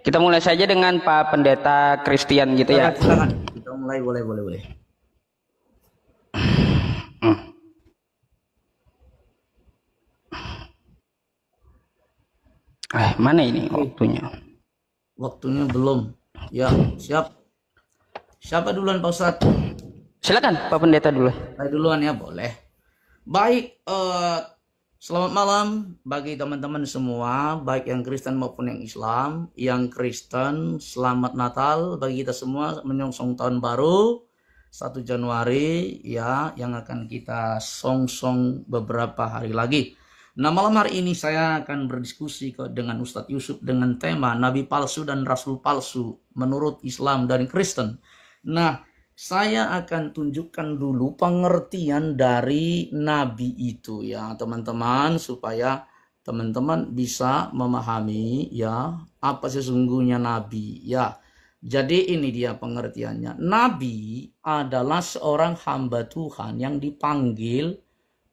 Kita mulai saja dengan Pak Pendeta Christian gitu ya. Silakan. Kita mulai, boleh. Mana ini waktunya? Waktunya belum. Ya, siap. Siapa duluan Pak Ustadz? Silakan Pak Pendeta dulu. Saya duluan ya, boleh. Baik, selamat malam bagi teman-teman semua, baik yang Kristen maupun yang Islam. Yang Kristen, selamat Natal bagi kita semua menyongsong tahun baru 1 Januari ya, yang akan kita songsong beberapa hari lagi. Nah, malam hari ini saya akan berdiskusi dengan Ustadz Yusuf dengan tema Nabi palsu dan Rasul palsu menurut Islam dan Kristen. Nah, saya akan tunjukkan dulu pengertian dari Nabi itu ya teman-teman, supaya teman-teman bisa memahami ya apa sesungguhnya Nabi ya. Jadi ini dia pengertiannya. Nabi adalah seorang hamba Tuhan yang dipanggil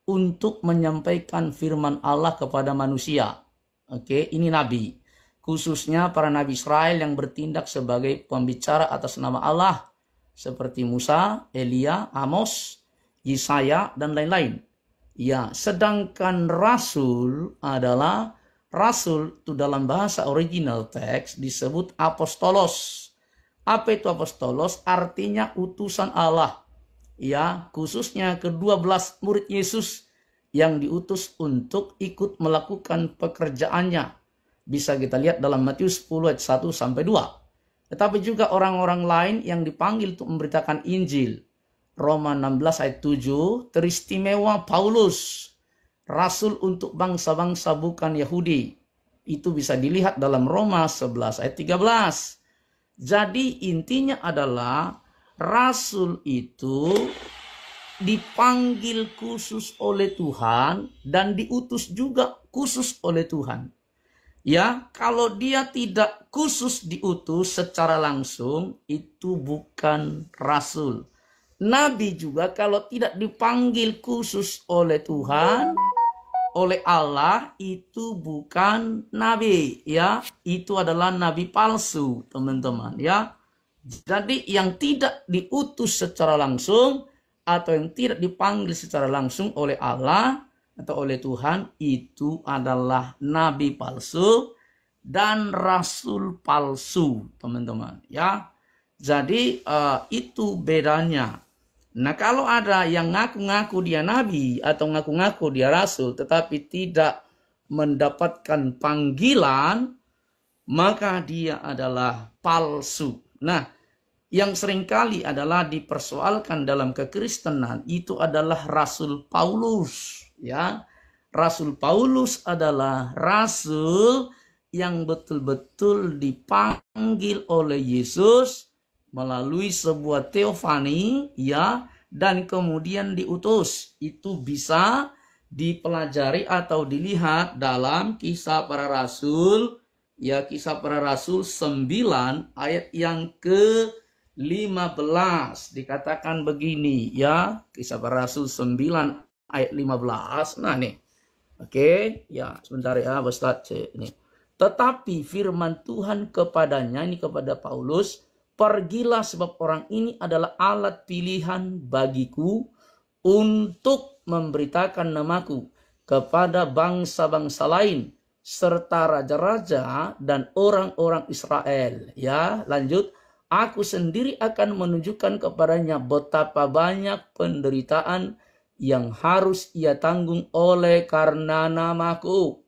untuk menyampaikan firman Allah kepada manusia. Oke, ini nabi. Khususnya para nabi Israel yang bertindak sebagai pembicara atas nama Allah. Seperti Musa, Elia, Amos, Yesaya, dan lain-lain. Ya, sedangkan rasul adalah rasul itu dalam bahasa original teks disebut apostolos. Apa itu apostolos? Artinya utusan Allah. Ya, khususnya ke-12 murid Yesus yang diutus untuk ikut melakukan pekerjaannya. Bisa kita lihat dalam Matius 10 ayat 1 sampai 2. Tetapi juga orang-orang lain yang dipanggil untuk memberitakan Injil. Roma 16 ayat 7, teristimewa Paulus, rasul untuk bangsa-bangsa bukan Yahudi. Itu bisa dilihat dalam Roma 11 ayat 13. Jadi intinya adalah rasul itu dipanggil khusus oleh Tuhan dan diutus juga khusus oleh Tuhan. Ya, kalau dia tidak khusus diutus secara langsung, itu bukan rasul. Nabi juga kalau tidak dipanggil khusus oleh Tuhan, oleh Allah, itu bukan nabi. Ya, itu adalah nabi palsu, teman-teman. Ya, jadi yang tidak diutus secara langsung atau yang tidak dipanggil secara langsung oleh Allah atau oleh Tuhan itu adalah nabi palsu dan rasul palsu, teman-teman. Ya, jadi itu bedanya. Nah, kalau ada yang ngaku-ngaku dia nabi atau ngaku-ngaku dia rasul tetapi tidak mendapatkan panggilan, maka dia adalah palsu. Nah, yang seringkali adalah dipersoalkan dalam kekristenan itu adalah Rasul Paulus. Ya, Rasul Paulus adalah rasul yang betul-betul dipanggil oleh Yesus melalui sebuah teofani, ya, dan kemudian diutus. Itu bisa dipelajari atau dilihat dalam Kisah Para Rasul. Ya, Kisah Para Rasul 9 ayat yang ke-15 dikatakan begini ya, Kisah Para Rasul 9 ayat 15. Nah nih, oke, ya sebentar ya Ustaz ini. Tetapi firman Tuhan kepadanya, ini kepada Paulus, pergilah sebab orang ini adalah alat pilihan bagiku untuk memberitakan namaku kepada bangsa-bangsa lain serta raja-raja dan orang-orang Israel. Ya, lanjut. Aku sendiri akan menunjukkan kepadanya betapa banyak penderitaan yang harus ia tanggung oleh karena namaku.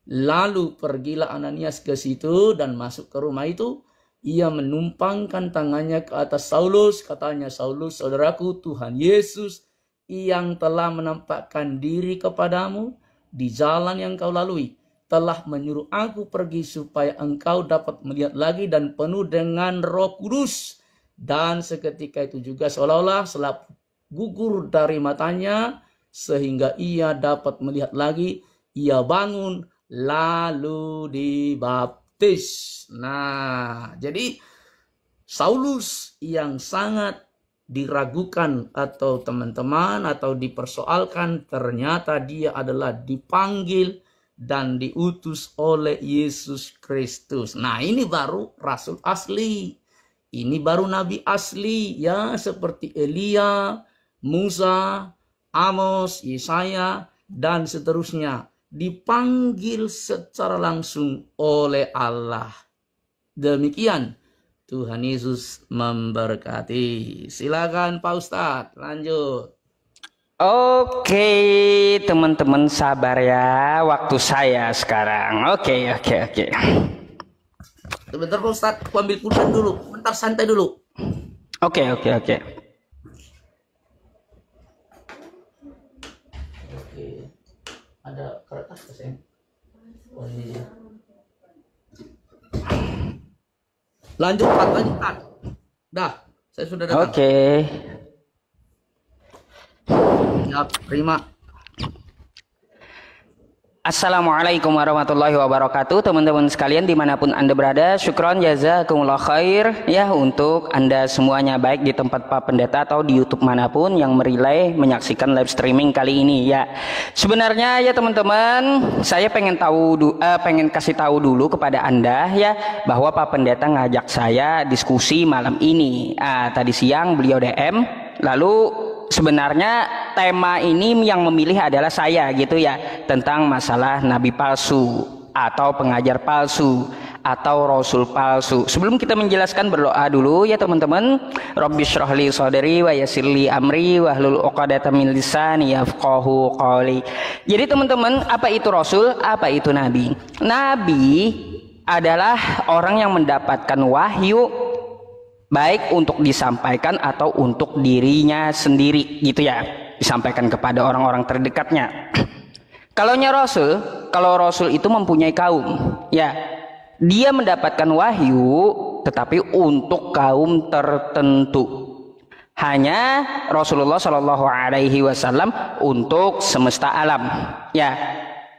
Lalu pergilah Ananias ke situ dan masuk ke rumah itu. Ia menumpangkan tangannya ke atas Saulus. Katanya, Saulus, saudaraku, Tuhan Yesus yang telah menampakkan diri kepadamu di jalan yang kau lalui telah menyuruh aku pergi supaya engkau dapat melihat lagi dan penuh dengan Roh Kudus. Dan seketika itu juga seolah-olah selap gugur dari matanya sehingga ia dapat melihat lagi. Ia bangun lalu dibaptis. Nah, jadi Saulus yang sangat diragukan atau teman-teman atau dipersoalkan, ternyata dia adalah dipanggil dan diutus oleh Yesus Kristus. Nah, ini baru rasul asli. Ini baru nabi asli, ya, seperti Elia, Musa, Amos, Yesaya, dan seterusnya. Dipanggil secara langsung oleh Allah. Demikian. Tuhan Yesus memberkati. Silakan Pak Ustadz, lanjut. Oke, teman-teman sabar ya, waktu saya sekarang. Oke. Sebentar Pak Ustadz, aku ambil pulpen dulu. Bentar, santai dulu. Oke. Oke, ada kertas ya, sayang? Oh, ini dia. Lanjut Pak. Dah, saya sudah datang. Oke. Siap, terima. Assalamualaikum warahmatullahi wabarakatuh, teman-teman sekalian dimanapun Anda berada. Syukron jazakumullah khair ya untuk Anda semuanya, baik di tempat Pak Pendeta atau di YouTube manapun yang merilai menyaksikan live streaming kali ini ya. Sebenarnya ya teman-teman, saya pengen kasih tahu dulu kepada Anda ya bahwa Pak Pendeta ngajak saya diskusi malam ini. Tadi siang beliau DM, lalu sebenarnya tema ini yang memilih adalah saya gitu ya, tentang masalah nabi palsu atau pengajar palsu atau rasul palsu. Sebelum kita menjelaskan, berdoa dulu ya teman-teman. Rabbishrahli shodri wa yassirli amri wahlul 'uqdatam min lisani yafqahu qawli. Jadi teman-teman, apa itu rasul? Apa itu nabi? Nabi adalah orang yang mendapatkan wahyu, baik untuk disampaikan atau untuk dirinya sendiri gitu ya, disampaikan kepada orang-orang terdekatnya. Kalau rasul itu mempunyai kaum ya, dia mendapatkan wahyu tetapi untuk kaum tertentu. Hanya Rasulullah Shallallahu Alaihi Wasallam untuk semesta alam ya.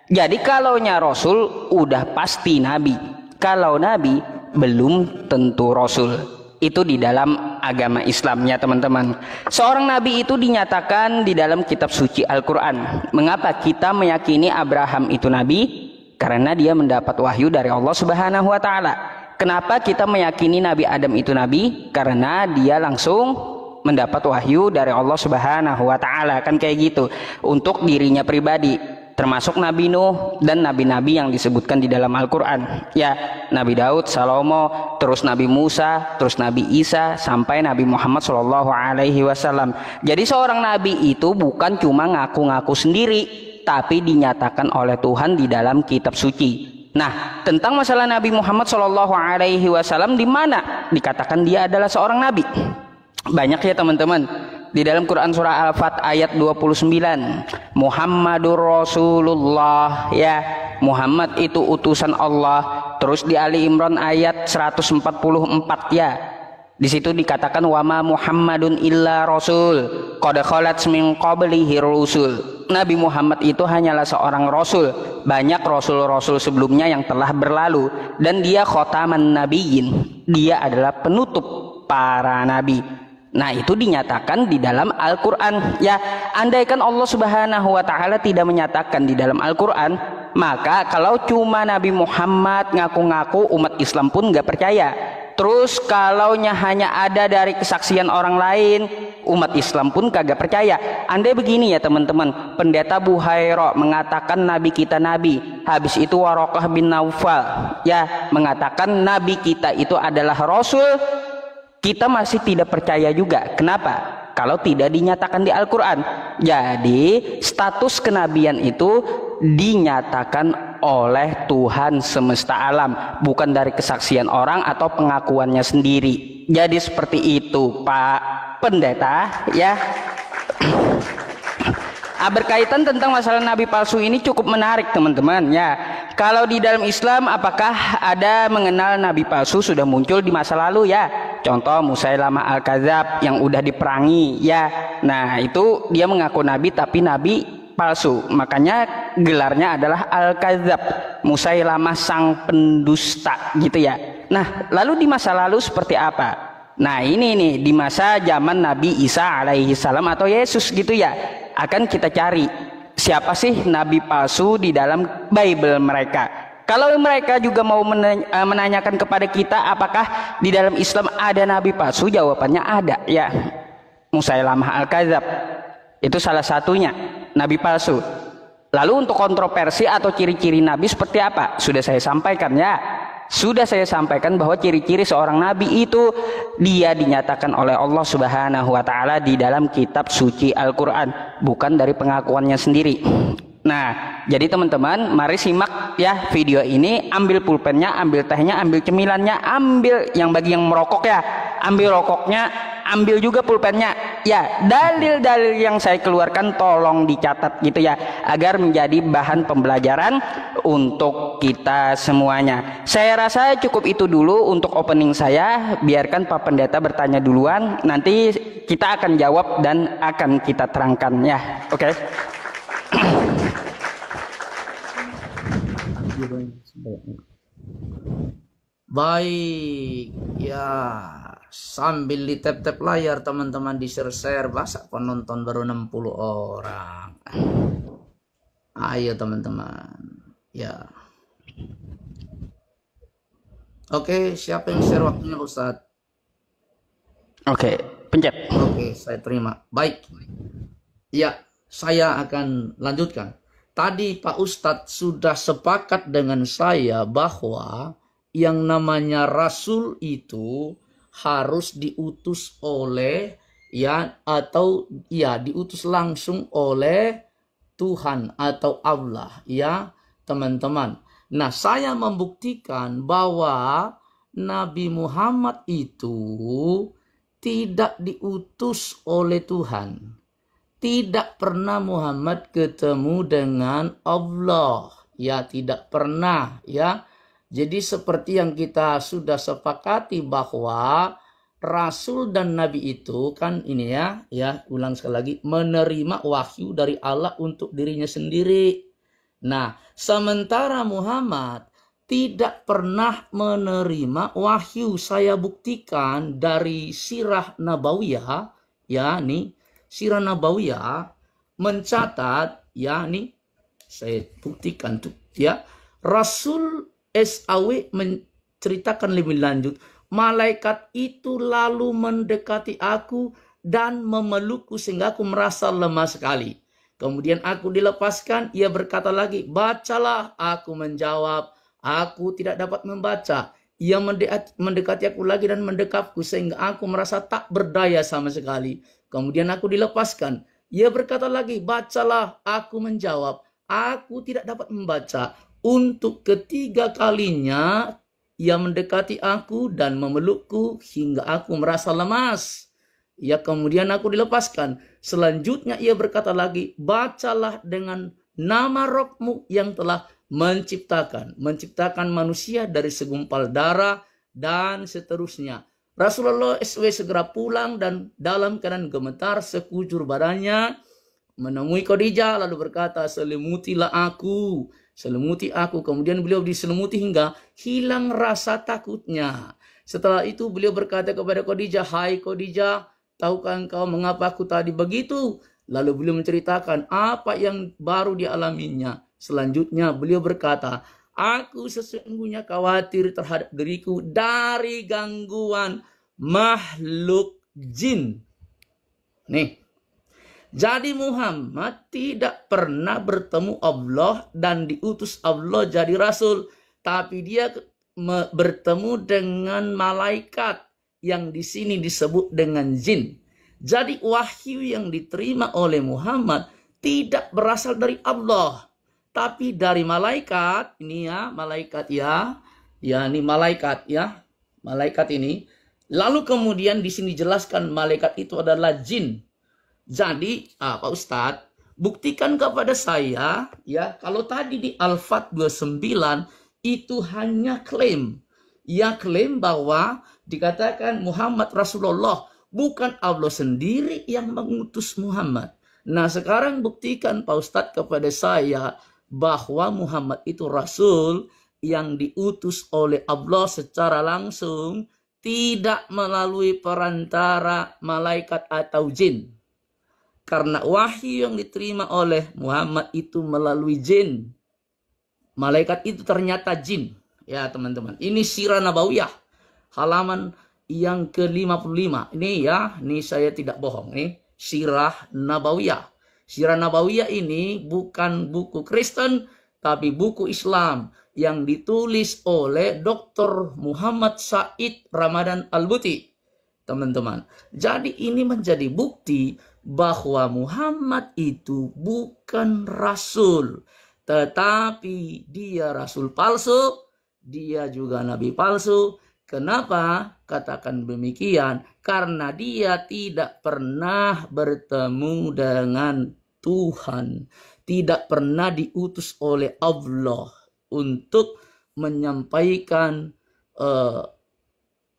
Jadi kalaunya rasul udah pasti nabi, kalau nabi belum tentu rasul. Itu di dalam agama Islamnya teman-teman. Seorang nabi itu dinyatakan di dalam kitab suci Al-Quran. Mengapa kita meyakini Abraham itu nabi? Karena dia mendapat wahyu dari Allah Subhanahu wa Ta'ala. Kenapa kita meyakini Nabi Adam itu nabi? Karena dia langsung mendapat wahyu dari Allah Subhanahu wa Ta'ala, kan kayak gitu. Untuk dirinya pribadi, termasuk Nabi Nuh dan nabi-nabi yang disebutkan di dalam Al-Quran ya, Nabi Daud, Salomo, terus Nabi Musa, terus Nabi Isa, sampai Nabi Muhammad Shallallahu Alaihi Wasallam. Jadi seorang nabi itu bukan cuma ngaku-ngaku sendiri, tapi dinyatakan oleh Tuhan di dalam kitab suci. Nah, tentang masalah Nabi Muhammad Shallallahu Alaihi Wasallam, di mana dikatakan dia adalah seorang nabi? Banyak ya teman-teman. Di dalam Quran surah Al-Fat ayat 29, Muhammadur Rasulullah ya, Muhammad itu utusan Allah. Terus di Ali Imran ayat 144 ya, di situ dikatakan wama Muhammadun illa rasul qad khalat min qablihi rusul. Nabi Muhammad itu hanyalah seorang rasul, banyak rasul-rasul sebelumnya yang telah berlalu, dan dia khotaman nabiyyin, dia adalah penutup para nabi. Nah, itu dinyatakan di dalam Al-Quran ya. Andaikan Allah Subhanahu wa Ta'ala tidak menyatakan di dalam Al-Quran, maka kalau cuma Nabi Muhammad ngaku-ngaku, umat Islam pun nggak percaya. Terus kalaunya hanya ada dari kesaksian orang lain, umat Islam pun kagak percaya. Andai begini ya teman-teman, Pendeta Buhairo mengatakan nabi kita nabi, habis itu Warokah bin Naufal ya mengatakan nabi kita itu adalah rasul, kita masih tidak percaya juga. Kenapa? Kalau tidak dinyatakan di Al-Quran. Jadi status kenabian itu dinyatakan oleh Tuhan semesta alam, bukan dari kesaksian orang atau pengakuannya sendiri. Jadi seperti itu Pak Pendeta ya. Berkaitan tentang masalah nabi palsu ini cukup menarik teman-teman ya. Kalau di dalam Islam, apakah ada mengenal nabi palsu sudah muncul di masa lalu ya? Contoh Musailamah Al-Kadzab yang udah diperangi ya. Nah, itu dia mengaku nabi tapi nabi palsu. Makanya gelarnya adalah Al-Kadzab, Musailamah sang pendusta gitu ya. Nah, lalu di masa lalu seperti apa? Nah, ini nih di masa zaman Nabi Isa alaihi salam atau Yesus gitu ya. Akan kita cari siapa sih nabi palsu di dalam Bible mereka. Kalau mereka juga mau menanyakan kepada kita apakah di dalam Islam ada nabi palsu, jawabannya ada ya. Musailamah Al-Kadzab itu salah satunya nabi palsu. Lalu untuk kontroversi atau ciri-ciri nabi seperti apa? Sudah saya sampaikan ya. Sudah saya sampaikan bahwa ciri-ciri seorang nabi itu dia dinyatakan oleh Allah Subhanahu wa taala di dalam kitab suci Al-Qur'an, bukan dari pengakuannya sendiri. Nah, jadi teman-teman, mari simak ya video ini, ambil pulpennya, ambil tehnya, ambil cemilannya, ambil yang bagi yang merokok ya, ambil rokoknya, ambil juga pulpennya. Ya, dalil-dalil yang saya keluarkan tolong dicatat gitu ya, agar menjadi bahan pembelajaran untuk kita semuanya. Saya rasa cukup itu dulu untuk opening saya. Biarkan Pak Pendeta bertanya duluan, nanti kita akan jawab dan akan kita terangkan ya. Oke. Baik, ya sambil di tap-tap layar teman-teman, di share-share, masa penonton baru 60 orang. Ayo teman-teman, ya. Oke, siapa yang share waktunya Ustadz? Oke, pencet. Oke, saya terima. Baik, ya saya akan lanjutkan. Tadi Pak Ustadz sudah sepakat dengan saya bahwa yang namanya Rasul itu harus diutus oleh ya, atau ya diutus langsung oleh Tuhan atau Allah ya teman-teman. Nah, saya membuktikan bahwa Nabi Muhammad itu tidak diutus oleh Tuhan. Tidak pernah Muhammad ketemu dengan Allah. Ya, tidak pernah ya. Jadi seperti yang kita sudah sepakati bahwa Rasul dan Nabi itu kan ini ya ulang sekali lagi, menerima wahyu dari Allah untuk dirinya sendiri. Nah, sementara Muhammad tidak pernah menerima wahyu. Saya buktikan dari sirah Nabawiyah ya nih. Sirah Nabawiyah mencatat ya nih, saya buktikan tuh ya, Rasul SAW menceritakan lebih lanjut, malaikat itu lalu mendekati aku dan memelukku sehingga aku merasa lemah sekali. Kemudian aku dilepaskan, ia berkata lagi, bacalah. Aku menjawab, aku tidak dapat membaca. Ia mendekati aku lagi dan mendekapku sehingga aku merasa tak berdaya sama sekali. Kemudian aku dilepaskan. Ia berkata lagi, bacalah. Aku menjawab, aku tidak dapat membaca. Untuk ketiga kalinya ia mendekati aku dan memelukku hingga aku merasa lemas. Ya, kemudian aku dilepaskan. Selanjutnya ia berkata lagi, bacalah dengan nama Rabbmu yang telah menciptakan manusia dari segumpal darah dan seterusnya. Rasulullah SAW segera pulang dan dalam keadaan gemetar sekujur badannya menemui Khadijah lalu berkata, selimutilah aku, selimuti aku. Kemudian beliau diselimuti hingga hilang rasa takutnya. Setelah itu beliau berkata kepada Khadijah, hai Khadijah, tahukah engkau mengapa aku tadi begitu? Lalu beliau menceritakan apa yang baru dialaminya. Selanjutnya beliau berkata, aku sesungguhnya khawatir terhadap diriku dari gangguan makhluk jin. Nih, jadi Muhammad tidak pernah bertemu Allah dan diutus Allah jadi Rasul. Tapi dia bertemu dengan malaikat yang di sini disebut dengan jin. Jadi wahyu yang diterima oleh Muhammad tidak berasal dari Allah, tapi dari malaikat. Ini ya, malaikat ya. Ya, ini malaikat ya. Malaikat ini. Lalu kemudian di sini jelaskan malaikat itu adalah jin. Jadi, Pak Ustadz, buktikan kepada saya ya, kalau tadi di Al-Fat 29 itu hanya klaim. Ya, klaim bahwa dikatakan Muhammad Rasulullah, bukan Allah sendiri yang mengutus Muhammad. Nah, sekarang buktikan Pak Ustadz kepada saya bahwa Muhammad itu Rasul yang diutus oleh Allah secara langsung, tidak melalui perantara malaikat atau jin. Karena wahyu yang diterima oleh Muhammad itu melalui jin. Malaikat itu ternyata jin. Ya teman-teman, ini Sirah Nabawiyah. Halaman yang ke-55. Ini ya, ini saya tidak bohong. Ini Sirah Nabawiyah. Sirah Nabawiyah ini bukan buku Kristen, tapi buku Islam yang ditulis oleh Dr. Muhammad Said Ramadan Al-Buti. Teman-teman, jadi ini menjadi bukti bahwa Muhammad itu bukan rasul, tetapi dia rasul palsu, dia juga nabi palsu. Kenapa katakan demikian? Karena dia tidak pernah bertemu dengan Tuhan, tidak pernah diutus oleh Allah untuk menyampaikan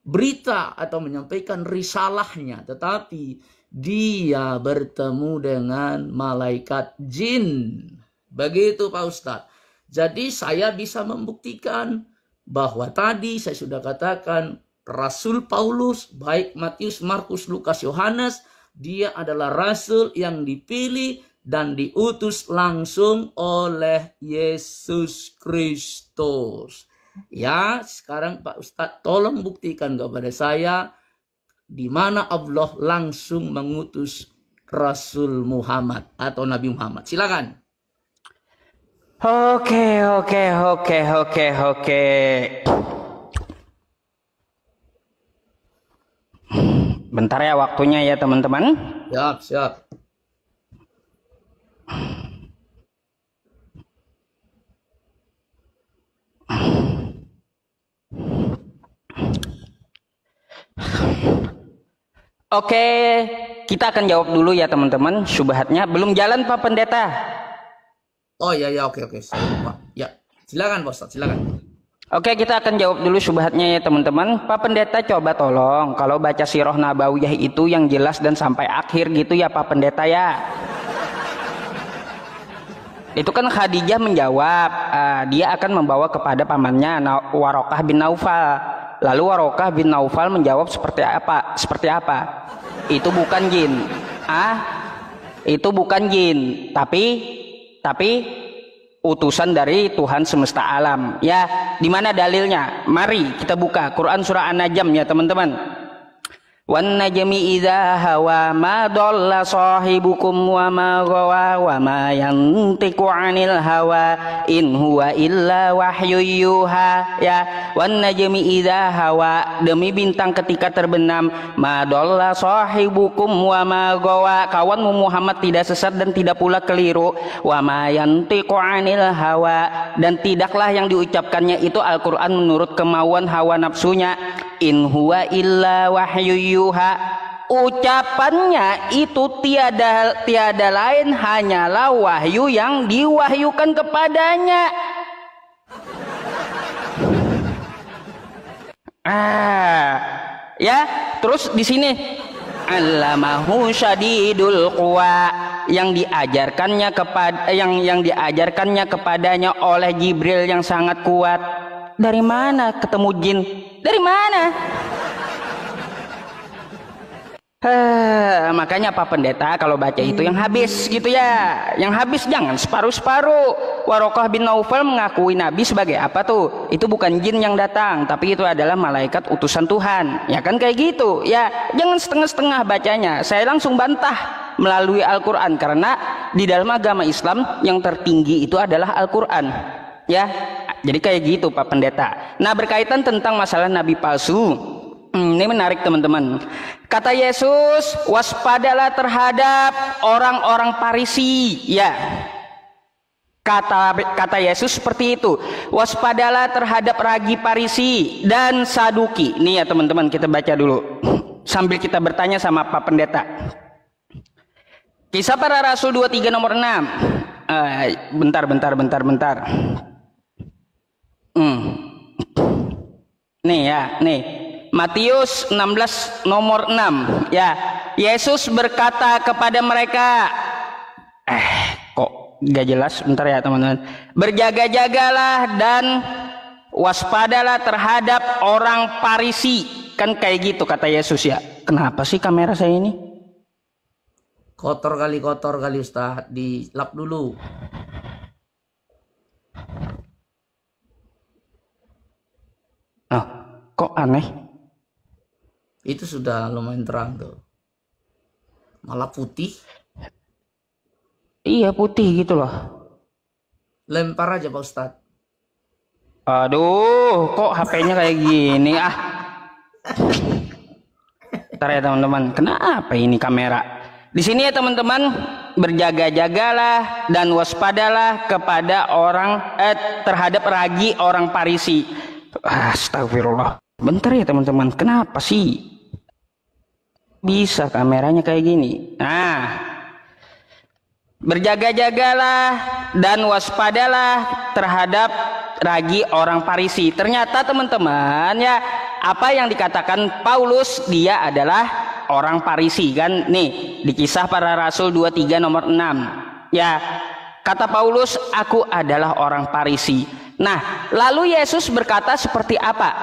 berita atau menyampaikan risalahnya, tetapi dia bertemu dengan malaikat jin. Begitu Pak Ustadz. Jadi saya bisa membuktikan bahwa tadi saya sudah katakan Rasul Paulus, baik Matius, Markus, Lukas, Yohanes, dia adalah rasul yang dipilih dan diutus langsung oleh Yesus Kristus. Ya, sekarang Pak Ustadz tolong buktikan kepada saya di mana Allah langsung mengutus Rasul Muhammad atau Nabi Muhammad. Silakan. Oke. Bentar ya waktunya ya teman-teman. Siap. Oke, kita akan jawab dulu ya teman-teman. Syubhatnya belum jalan Pak Pendeta. Oh ya, oke. Ya, silakan Pak Ustadz, silakan. Oke, kita akan jawab dulu syubhatnya ya teman-teman. Pak Pendeta coba tolong kalau baca Sirah Nabawiyah itu yang jelas dan sampai akhir gitu ya Pak Pendeta ya. Itu kan Khadijah menjawab, dia akan membawa kepada pamannya Warokah bin Naufal. Lalu Warokah bin Naufal menjawab seperti apa? Itu bukan jin. Itu bukan jin, tapi utusan dari Tuhan semesta alam. Ya, di mana dalilnya? Mari kita buka Quran surah An-Najm ya teman-teman. Wan najmi idza hawa ma dhalla sahibukum wa ma ghawa wa ma yantiqu 'anil hawa in huwa illa wahyu yuha. Ya, wan najmi idza hawa, demi bintang ketika terbenam, ma dhalla sahibukum wa ma ghawa, kawanmu Muhammad tidak sesat dan tidak pula keliru, wa ma yantiqu 'anil hawa, dan tidaklah yang diucapkannya itu Al-Qur'an menurut kemauan hawa nafsunya. In huwa illa wahyu yuha, ucapannya itu tiada lain hanyalah wahyu yang diwahyukan kepadanya. Ya, terus di sini Allamahu syadidul quwa, yang diajarkannya kepadanya oleh Jibril yang sangat kuat. Dari mana ketemu jin? Dari mana? Makanya Pak Pendeta kalau baca itu yang habis gitu ya, yang habis, jangan separuh-separuh. Warokah bin Naufal mengakui Nabi sebagai apa tuh? Itu bukan jin yang datang, tapi itu adalah malaikat utusan Tuhan. Ya kan kayak gitu ya, jangan setengah-setengah bacanya. Saya langsung bantah melalui Al-Quran, karena di dalam agama Islam yang tertinggi itu adalah Al-Quran. Ya, jadi kayak gitu Pak Pendeta. Nah, berkaitan tentang masalah nabi palsu, ini menarik teman-teman. Kata Yesus, waspadalah terhadap orang-orang Parisi. Ya, kata Yesus seperti itu. Waspadalah terhadap ragi Parisi dan Saduki. Ini ya teman-teman, kita baca dulu sambil kita bertanya sama Pak Pendeta. Kisah Para Rasul 23 nomor 6. Bentar. Nih Matius 16 nomor 6 ya. Yesus berkata kepada mereka, kok gak jelas, bentar ya teman-teman. Berjaga-jagalah dan waspadalah terhadap orang Parisi. Kan kayak gitu kata Yesus ya. Kenapa sih kamera saya ini? Kotor kali Ustaz, dilap dulu. Oh, kok aneh? Itu sudah lumayan terang tuh. Malah putih. Iya putih gitu loh. Lempar aja Pak Ustadz. Aduh, kok HP-nya kayak gini ah. Ntar ya teman-teman, kenapa ini kamera? Di sini ya teman-teman, berjaga-jagalah dan waspadalah kepada terhadap ragi orang Parisi. Astagfirullah. Bentar ya teman-teman, kenapa sih bisa kameranya kayak gini? Nah, berjaga-jagalah dan waspadalah terhadap ragi orang Parisi. Ternyata teman-teman ya, apa yang dikatakan Paulus, dia adalah orang Parisi kan nih di Kisah Para Rasul 23 nomor 6. Ya, kata Paulus, aku adalah orang Parisi. Nah, lalu Yesus berkata seperti apa?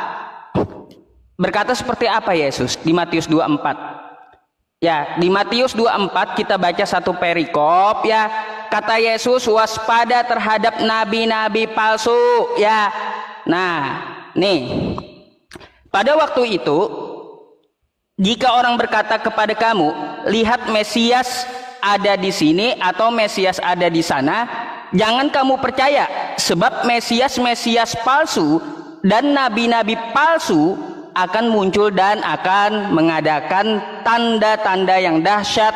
Berkata seperti apa Yesus di Matius 24? Ya, di Matius 24 kita baca satu perikop ya. Kata Yesus, waspada terhadap nabi-nabi palsu ya. Nah, nih. Pada waktu itu, jika orang berkata kepada kamu, lihat Mesias ada di sini atau Mesias ada di sana, jangan kamu percaya, sebab Mesias palsu dan nabi-nabi palsu akan muncul dan akan mengadakan tanda-tanda yang dahsyat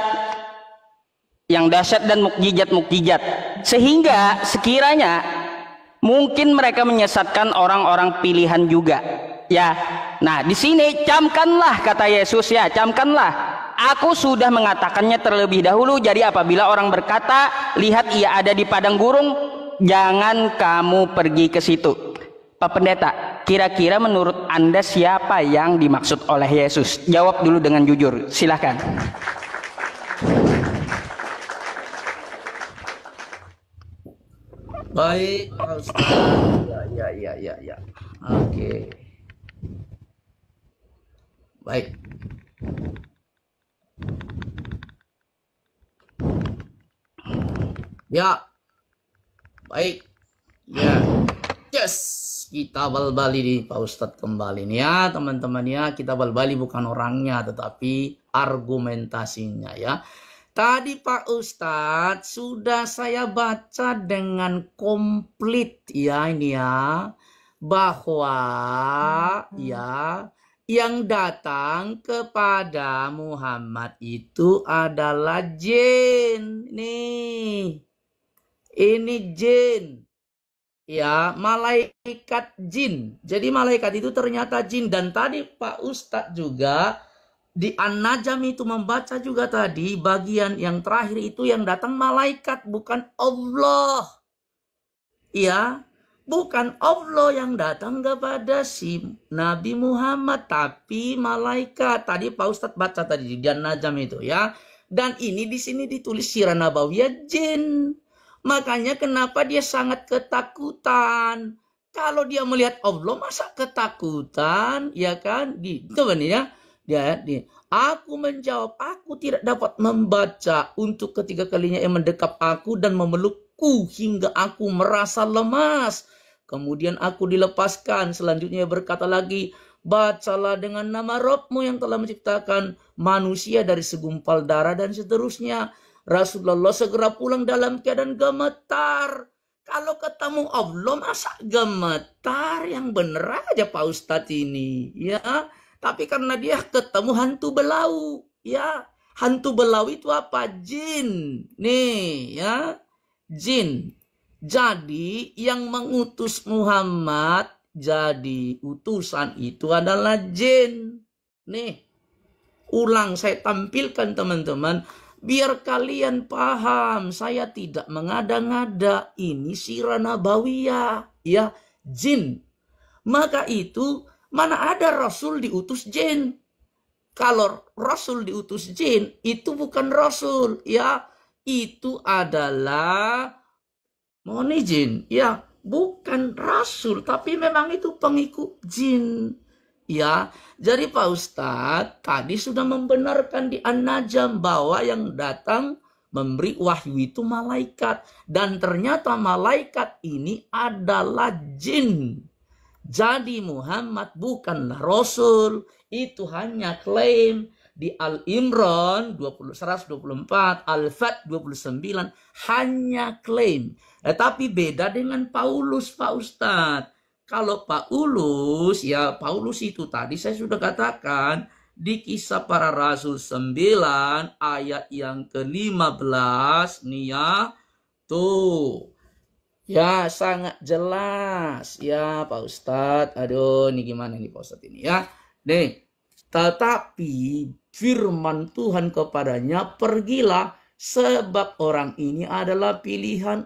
dan mukjizat-mukjizat, sehingga sekiranya mungkin mereka menyesatkan orang-orang pilihan juga. Ya, nah di sini camkanlah kata Yesus ya, camkanlah. Aku sudah mengatakannya terlebih dahulu. Jadi apabila orang berkata, lihat ia ada di padang gurun, jangan kamu pergi ke situ. Pak Pendeta, kira-kira menurut Anda siapa yang dimaksud oleh Yesus? Jawab dulu dengan jujur, silahkan. Baik, Ustaz. Ya. Oke. Baik. Ya. Baik. Ya. Yes. Kita bal-bali di Pak Ustadz kembali nih ya teman-teman ya. Kita bal-bali bukan orangnya tetapi argumentasinya ya. Tadi Pak Ustadz sudah saya baca dengan komplit ya ini ya. Bahwa ya yang datang kepada Muhammad itu adalah jin. Nih. Ini jin. Ya, malaikat jin. Jadi malaikat itu ternyata jin. Dan tadi Pak Ustadz juga di An-Najm itu membaca juga tadi bagian yang terakhir itu yang datang malaikat, bukan Allah. Ya, bukan Allah yang datang kepada si Nabi Muhammad, tapi malaikat. Tadi Pak Ustadz baca tadi di An-Najm itu ya. Dan ini di sini ditulis sirah nabawiyah jin. Makanya kenapa dia sangat ketakutan. Kalau dia melihat Allah masa ketakutan, ya kan? Coba nih ya. Aku menjawab, aku tidak dapat membaca untuk ketiga kalinya yang mendekap aku dan memelukku hingga aku merasa lemas. Kemudian aku dilepaskan. Selanjutnya berkata lagi, bacalah dengan nama Rabbmu yang telah menciptakan manusia dari segumpal darah dan seterusnya. Rasulullah segera pulang dalam keadaan gemetar. Kalau ketemu Allah masa gemetar? Yang bener aja Pak Ustadz ini ya. Tapi karena dia ketemu hantu belau ya. Hantu belau itu apa? Jin. Nih ya, jin. Jadi yang mengutus Muhammad jadi utusan itu adalah jin. Nih, ulang saya tampilkan teman-teman. Biar kalian paham, saya tidak mengada-ngada. Ini sirah nabawiyah, ya, jin. Maka itu, mana ada Rasul diutus jin? Kalau Rasul diutus jin, itu bukan Rasul, ya. Itu adalah, mohon izin, ya, bukan Rasul. Tapi memang itu pengikut jin. Ya, jadi Pak Ustadz tadi sudah membenarkan di An-Najm bahwa yang datang memberi wahyu itu malaikat. Dan ternyata malaikat ini adalah jin. Jadi Muhammad bukanlah Rasul. Itu hanya klaim. Di Al-Imran 124, Al-Fat 29 hanya klaim. Tetapi beda dengan Paulus Pak Ustadz. Kalau Paulus, ya Paulus itu tadi saya sudah katakan di Kisah Para Rasul 9 ayat yang ke-15 nih ya. Tuh. Ya sangat jelas ya Pak Ustadz. Aduh ini gimana nih Pak Ustadz ini ya. Nih, tetapi firman Tuhan kepadanya, pergilah sebab orang ini adalah pilihan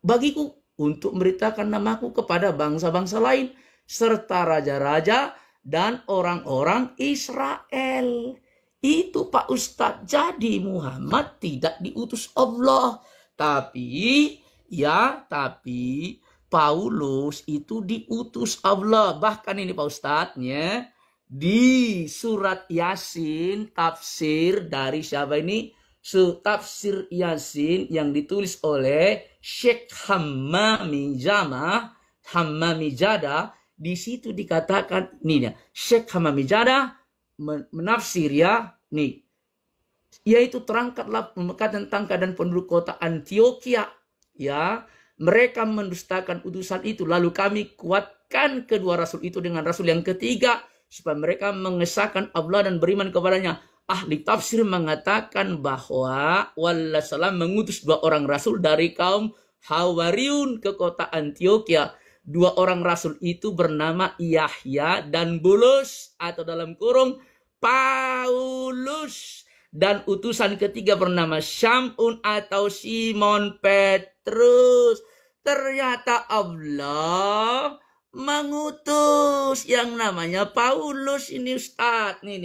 bagiku untuk memberitakan namaku kepada bangsa-bangsa lain serta raja-raja dan orang-orang Israel. Itu Pak Ustadz. Jadi Muhammad tidak diutus Allah. Tapi Paulus itu diutus Allah. Bahkan ini Pak Ustadz ya, di surat Yasin tafsir dari siapa ini? Tafsir Yasin yang ditulis oleh Syekh Hammami Jada, di situ dikatakan nih ya, Syekh Hammami Jada menafsir ya nih, yaitu terangkatlah tentang keadaan penduduk kota Antioquia ya, mereka mendustakan utusan itu, lalu kami kuatkan kedua rasul itu dengan rasul yang ketiga supaya mereka mengesahkan Allah dan beriman kepadanya. Ahli tafsir mengatakan bahwa Wallahualam mengutus 2 orang rasul dari kaum Hawariun ke kota Antioquia. 2 orang rasul itu bernama Yahya dan Bulus atau dalam kurung Paulus. Dan utusan ketiga bernama Syamun atau Simon Petrus. Ternyata Allah mengutus yang namanya Paulus ini Ustadz. Nih.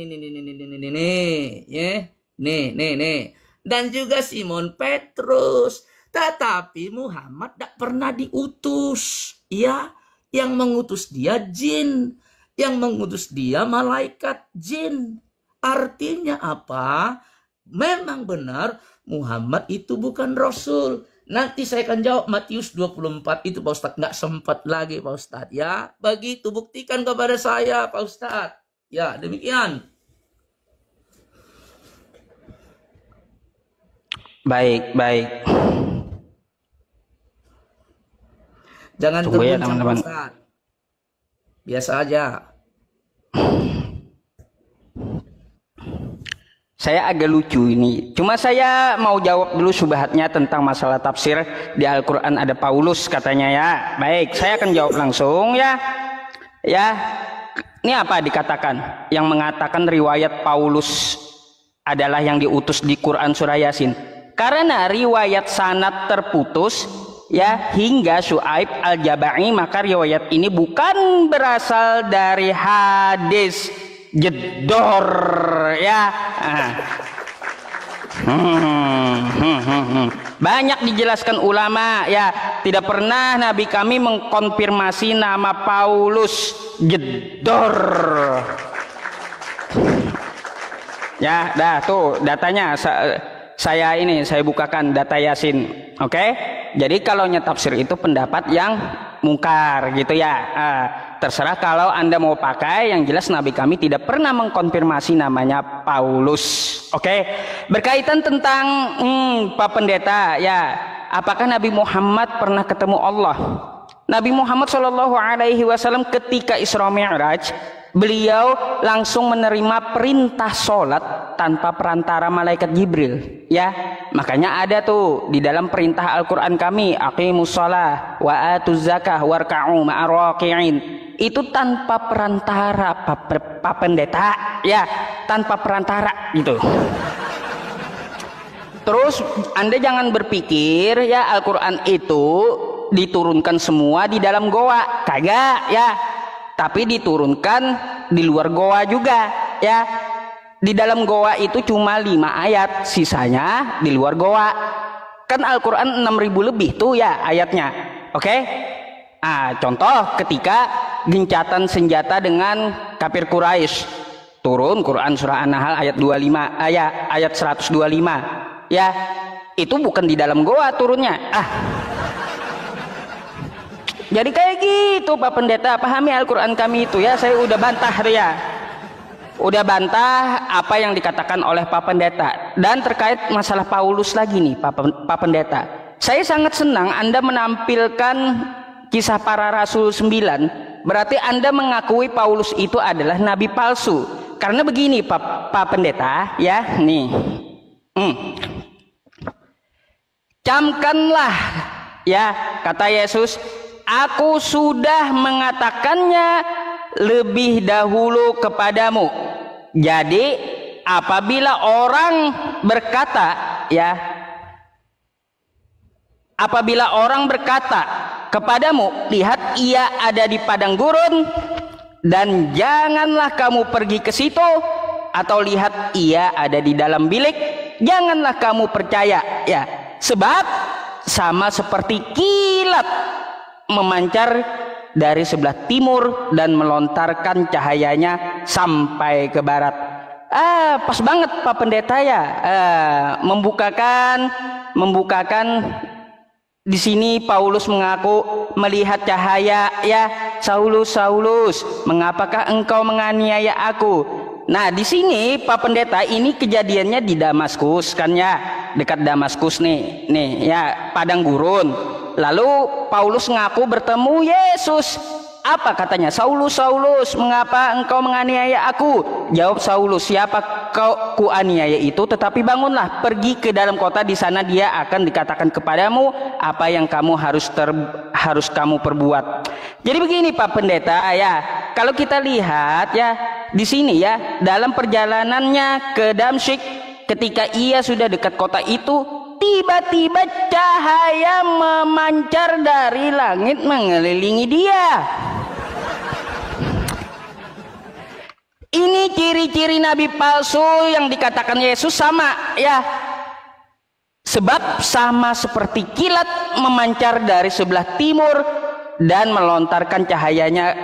Dan juga Simon Petrus. Tetapi Muhammad tidak pernah diutus. Ya, yang mengutus dia jin. Yang mengutus dia malaikat jin. Artinya apa? Memang benar Muhammad itu bukan Rasul. Nanti saya akan jawab Matius 24 itu Pak Ustadz. Nggak sempat lagi Pak Ustadz ya. Begitu buktikan kepada saya Pak Ustadz. Ya demikian. Baik. Jangan tunggu ya terguncang teman-teman. Pak Ustadz. Biasa aja. Saya agak lucu ini. Cuma saya mau jawab dulu subhatnya tentang masalah tafsir di Al-Quran ada Paulus katanya ya. Baik, saya akan jawab langsung ya. Ya, ini apa dikatakan? Yang mengatakan riwayat Paulus adalah yang diutus di Quran surah Yasin. Karena riwayat sanad terputus ya hingga Syuaib Al-Jabai, maka riwayat ini bukan berasal dari hadis jedor ya. Banyak dijelaskan ulama ya, tidak pernah Nabi kami mengkonfirmasi nama Paulus jedor ya. Dah tuh datanya saya bukakan data Yasin. Oke? Jadi kalau tafsir itu pendapat yang mungkar gitu ya. Terserah kalau Anda mau pakai, yang jelas Nabi kami tidak pernah mengkonfirmasi namanya Paulus. Oke? Berkaitan tentang Pak Pendeta ya, apakah Nabi Muhammad pernah ketemu Allah? Nabi Muhammad SAW ketika Isra Mi'raj, beliau langsung menerima perintah sholat tanpa perantara malaikat Jibril ya. Makanya ada tuh di dalam perintah Al-Quran kami, aqimus shalah wa atuz zakah warka'u ma'ar raki'in. Itu tanpa perantara Pak Pendeta ya, tanpa perantara gitu. Terus Anda jangan berpikir ya Al-Quran itu diturunkan semua di dalam goa, kagak ya. Tapi diturunkan di luar goa juga ya. Di dalam goa itu cuma 5 ayat, sisanya di luar goa. Kan Al-Quran 6.000 lebih tuh ya ayatnya. Oke? Contoh ketika gencatan senjata dengan kafir Quraisy. Turun Quran surah An-Nahl ayat 25 ayat 125. Ya, itu bukan di dalam goa turunnya. Jadi kayak gitu Pak Pendeta, pahami Al-Quran kami itu ya. Saya udah bantah tuh ya. Udah bantah apa yang dikatakan oleh Pak Pendeta. Dan terkait masalah Paulus lagi nih Pak Pendeta. Saya sangat senang Anda menampilkan kisah para rasul 9. Berarti Anda mengakui Paulus itu adalah nabi palsu. Karena begini Pak Pendeta ya, nih. Camkanlah ya, kata Yesus, aku sudah mengatakannya lebih dahulu kepadamu. Jadi apabila orang berkata ya, apabila orang berkata kepadamu, lihat ia ada di padang gurun dan janganlah kamu pergi ke situ, atau lihat ia ada di dalam bilik, janganlah kamu percaya ya, sebab sama seperti kilat memancar dari sebelah timur dan melontarkan cahayanya sampai ke barat. Pas banget Pak Pendeta ya, membukakan di sini Paulus mengaku melihat cahaya ya. Saulus, Saulus, mengapakah engkau menganiaya aku? Nah di sini Pak Pendeta, ini kejadiannya di Damaskus kan ya, dekat Damaskus nih ya, padang gurun. Lalu Paulus ngaku bertemu Yesus. Apa katanya? Saulus, Saulus, mengapa engkau menganiaya aku? Jawab Saulus, siapa kau kuaniaya itu? Tetapi bangunlah, pergi ke dalam kota, di sana dia akan dikatakan kepadamu apa yang kamu harus kamu perbuat. Jadi begini Pak Pendeta ya, kalau kita lihat ya di sini ya, dalam perjalanannya ke Damsyik, ketika ia sudah dekat kota itu, tiba-tiba cahaya memancar dari langit mengelilingi dia. Ini ciri-ciri nabi palsu yang dikatakan Yesus sama ya. Sebab sama seperti kilat memancar dari sebelah timur dan melontarkan cahayanya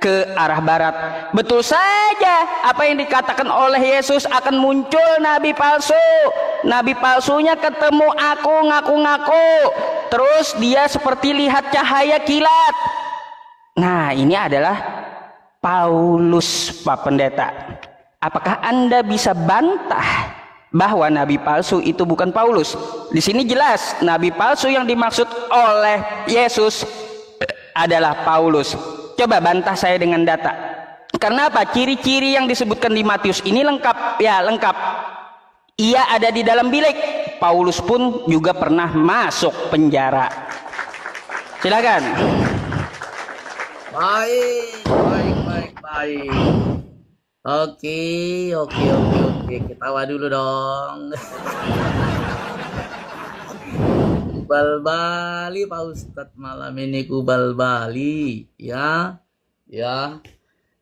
ke arah barat. Betul saja apa yang dikatakan oleh Yesus, akan muncul nabi palsu. Nabi palsunya ketemu aku, ngaku-ngaku, terus dia seperti lihat cahaya kilat. Nah ini adalah Paulus Pak Pendeta. Apakah Anda bisa bantah bahwa nabi palsu itu bukan Paulus? Di sini jelas nabi palsu yang dimaksud oleh Yesus adalah Paulus. Coba bantah saya dengan data. Karena apa? Ciri-ciri yang disebutkan di Matius ini lengkap ya, lengkap. Ia ada di dalam bilik. Paulus pun juga pernah masuk penjara. Silakan. Baik. Oke. Ketawa dulu dong. Kubal Bali Pak Ustadz, malam ini Kubal Bali ya.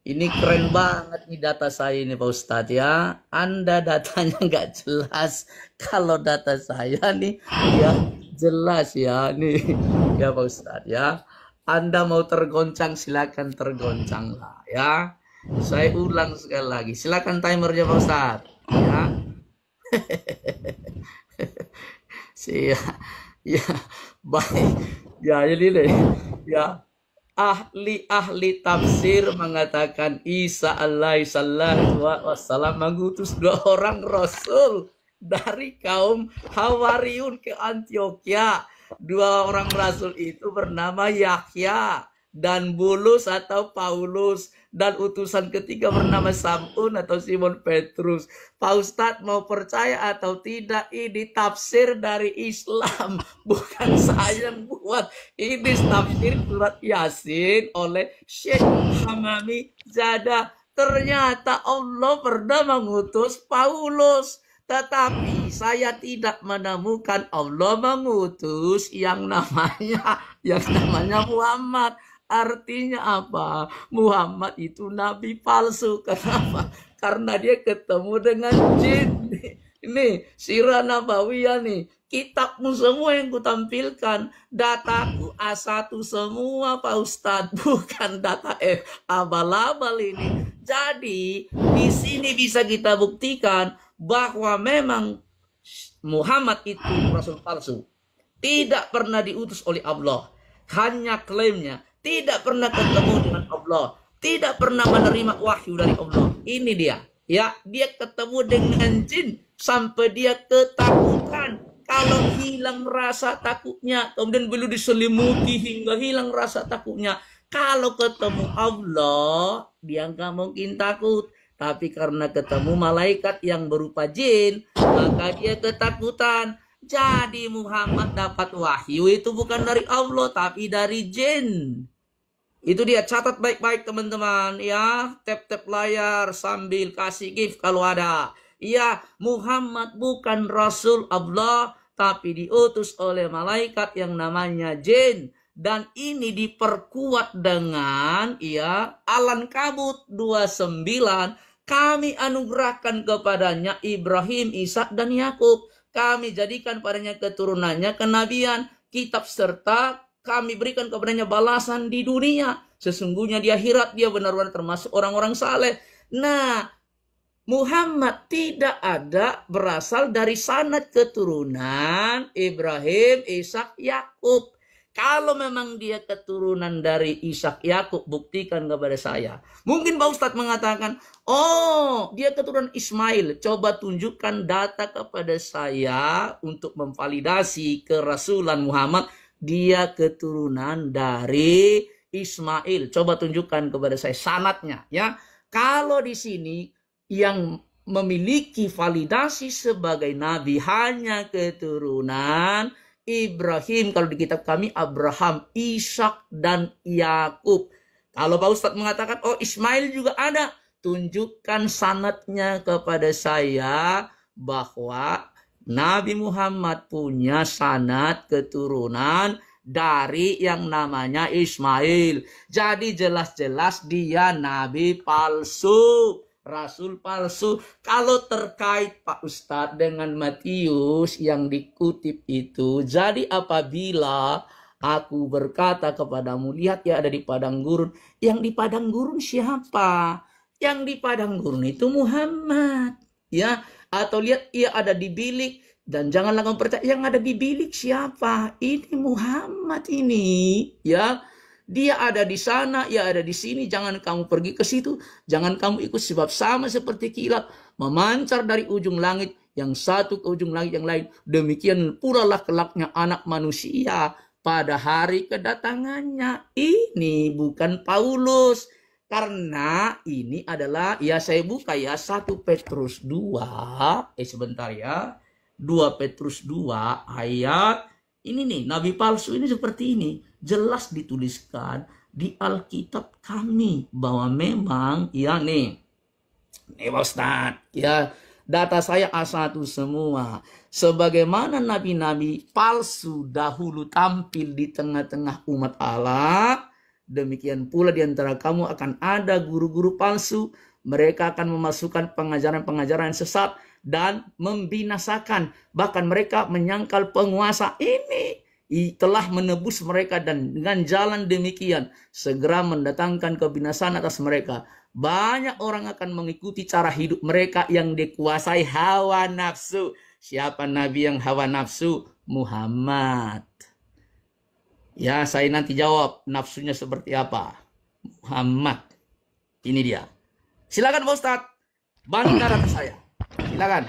Ini keren banget nih data saya ini Pak Ustadz ya. Anda datanya nggak jelas, kalau data saya nih ya jelas ya nih ya Pak Ustadz ya. Anda mau tergoncang silakan tergoncang lah ya. Saya ulang sekali lagi, silakan timernya Pak Ustadz ya. Ya, baik. Ya, jadi deh. Ya, ahli tafsir mengatakan Isa alaihissalam mengutus 2 orang rasul dari kaum Hawariyun ke Antioquia. 2 orang rasul itu bernama Yahya dan Bulus atau Paulus, dan utusan ketiga bernama Samun atau Simon Petrus. Pak Ustadz mau percaya atau tidak, ini tafsir dari Islam, bukan saya yang buat. Ini tafsir surat Yasin oleh Syekh Hamami Zada. Ternyata Allah pernah mengutus Paulus, tetapi saya tidak menemukan Allah mengutus yang namanya Muhammad. Artinya apa? Muhammad itu nabi palsu. Kenapa? Karena dia ketemu dengan jin. Ini sirah nabawiyah nih. kitabmu semua yang kutampilkan. Dataku A1 semua Pak Ustadz, bukan data abal-abal ini. Jadi di sini bisa kita buktikan bahwa memang Muhammad itu rasul palsu. Tidak pernah diutus oleh Allah. Hanya klaimnya. Tidak pernah ketemu dengan Allah. Tidak pernah menerima wahyu dari Allah. Ini dia. Ya, dia ketemu dengan jin sampai dia ketakutan. Kalau hilang rasa takutnya, kemudian beliau diselimuti hingga hilang rasa takutnya. Kalau ketemu Allah, dia nggak mungkin takut. Tapi karena ketemu malaikat yang berupa jin, maka dia ketakutan. Jadi Muhammad dapat wahyu itu bukan dari Allah, tapi dari jin. Itu dia, catat baik-baik teman-teman ya. Tap-tap layar sambil kasih gift kalau ada. Ya, Muhammad bukan Rasul Allah, tapi diutus oleh malaikat yang namanya jin. Dan ini diperkuat dengan ya Al-Ankabut 29. Kami anugerahkan kepadanya Ibrahim, Ishak, dan Yakub. Kami jadikan padanya keturunannya kenabian, kitab, serta kami berikan kepadanya balasan di dunia. Sesungguhnya di akhirat dia benar-benar termasuk orang-orang saleh. Nah, Muhammad tidak ada berasal dari sanad keturunan Ibrahim, Ishak, Yakub. Kalau memang dia keturunan dari Ishak, Yakub, buktikan kepada saya. Mungkin Pak Ustadz mengatakan, oh dia keturunan Ismail. Coba tunjukkan data kepada saya untuk memvalidasi kerasulan Muhammad. Dia keturunan dari Ismail. Coba tunjukkan kepada saya sanadnya ya. Kalau di sini yang memiliki validasi sebagai nabi hanya keturunan Ibrahim. Kalau di kitab kami Abraham, Ishak, dan Yakub. Kalau Pak Ustadz mengatakan oh Ismail juga ada, tunjukkan sanadnya kepada saya bahwa Nabi Muhammad punya sanad keturunan dari yang namanya Ismail. Jadi jelas-jelas dia nabi palsu, rasul palsu. Kalau terkait Pak Ustadz dengan Matius yang dikutip itu, jadi apabila aku berkata kepadamu, lihat ya ada di padang gurun. Yang di padang gurun siapa? Yang di padang gurun itu Muhammad. Ya, atau lihat ia ada di bilik. Dan janganlah kamu percaya, yang ada di bilik siapa? Ini Muhammad ini. Ya, dia ada di sana, ia ada di sini. Jangan kamu pergi ke situ. Jangan kamu ikut, sebab sama seperti kilat memancar dari ujung langit yang satu ke ujung langit yang lain. Demikian pula lah kelaknya anak manusia pada hari kedatangannya. Ini bukan Paulus. Karena ini adalah, ya saya buka ya 1 Petrus 2. Sebentar ya. 2 Petrus 2 ayat ini nih, nabi palsu ini seperti ini. Jelas dituliskan di Alkitab kami bahwa memang ya nih Pak Ustadz ya, data saya A1 semua. Sebagaimana nabi-nabi palsu dahulu tampil di tengah-tengah umat Allah, demikian pula di antara kamu akan ada guru-guru palsu. Mereka akan memasukkan pengajaran-pengajaran sesat dan membinasakan. Bahkan mereka menyangkal penguasa ini telah menebus mereka, dan dengan jalan demikian segera mendatangkan kebinasaan atas mereka. Banyak orang akan mengikuti cara hidup mereka yang dikuasai hawa nafsu. Siapa nabi yang hawa nafsu? Muhammad. Ya, saya nanti jawab nafsunya seperti apa. Muhammad. Ini dia. Silakan Pak Ustadz, bantah data saya. Silakan.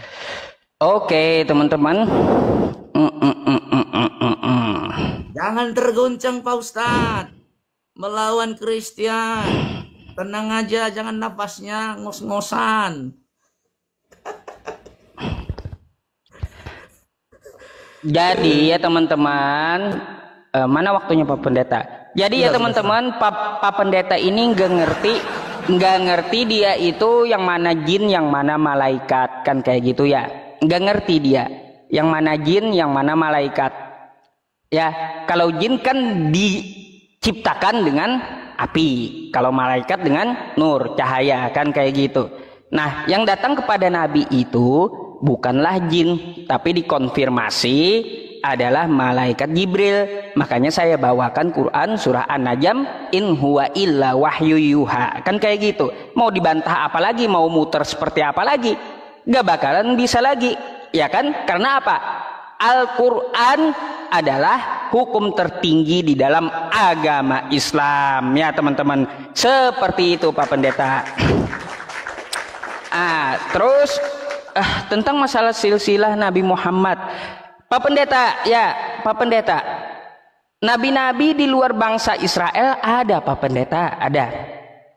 Oke teman-teman. Jangan tergoncang Pak Ustadz. Melawan Kristen. Tenang aja, jangan napasnya ngos-ngosan. Jadi ya teman-teman, mana waktunya Pak Pendeta? Jadi ya teman-teman, Pak Pendeta ini nggak ngerti dia itu yang mana jin, yang mana malaikat, kan kayak gitu ya. Nggak ngerti dia yang mana jin, yang mana malaikat. Ya, kalau jin kan diciptakan dengan api, kalau malaikat dengan nur, cahaya, kan kayak gitu. Nah, yang datang kepada Nabi itu bukanlah jin, tapi dikonfirmasi adalah malaikat Jibril. Makanya saya bawakan Quran surah An-Najm, in huwa illa wahyu yuha. Kan kayak gitu. Mau dibantah apa lagi, mau muter seperti apa lagi, gak bakalan bisa lagi, ya kan? Karena apa? Al-Quran adalah hukum tertinggi di dalam agama Islam, ya teman-teman. Seperti itu Pak Pendeta. Terus tentang masalah silsilah Nabi Muhammad, Pak Pendeta, ya Pak Pendeta, nabi-nabi di luar bangsa Israel ada Pak Pendeta, ada.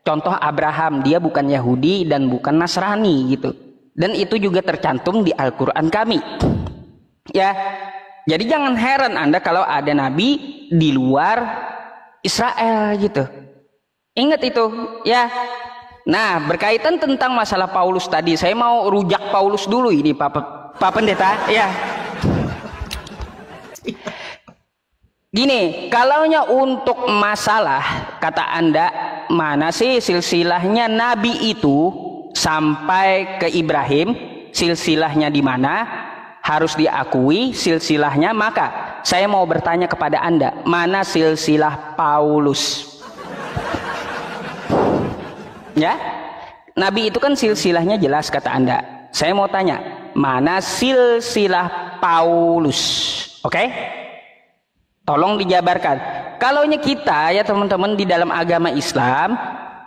Contoh Abraham, dia bukan Yahudi dan bukan Nasrani gitu. Dan itu juga tercantum di Al-Quran kami. Ya, jadi jangan heran Anda kalau ada nabi di luar Israel gitu. Ingat itu, ya. Nah, berkaitan tentang masalah Paulus tadi, saya mau rujak Paulus dulu ini Pak Pendeta, ya. Gini, kalaunya untuk masalah kata Anda, mana sih silsilahnya nabi itu sampai ke Ibrahim, silsilahnya di mana? Harus diakui silsilahnya, maka saya mau bertanya kepada Anda, mana silsilah Paulus? Ya, nabi itu kan silsilahnya jelas kata Anda. Saya mau tanya, mana silsilah Paulus? Oke? Tolong dijabarkan. Kalaunya kita ya teman-teman di dalam agama Islam,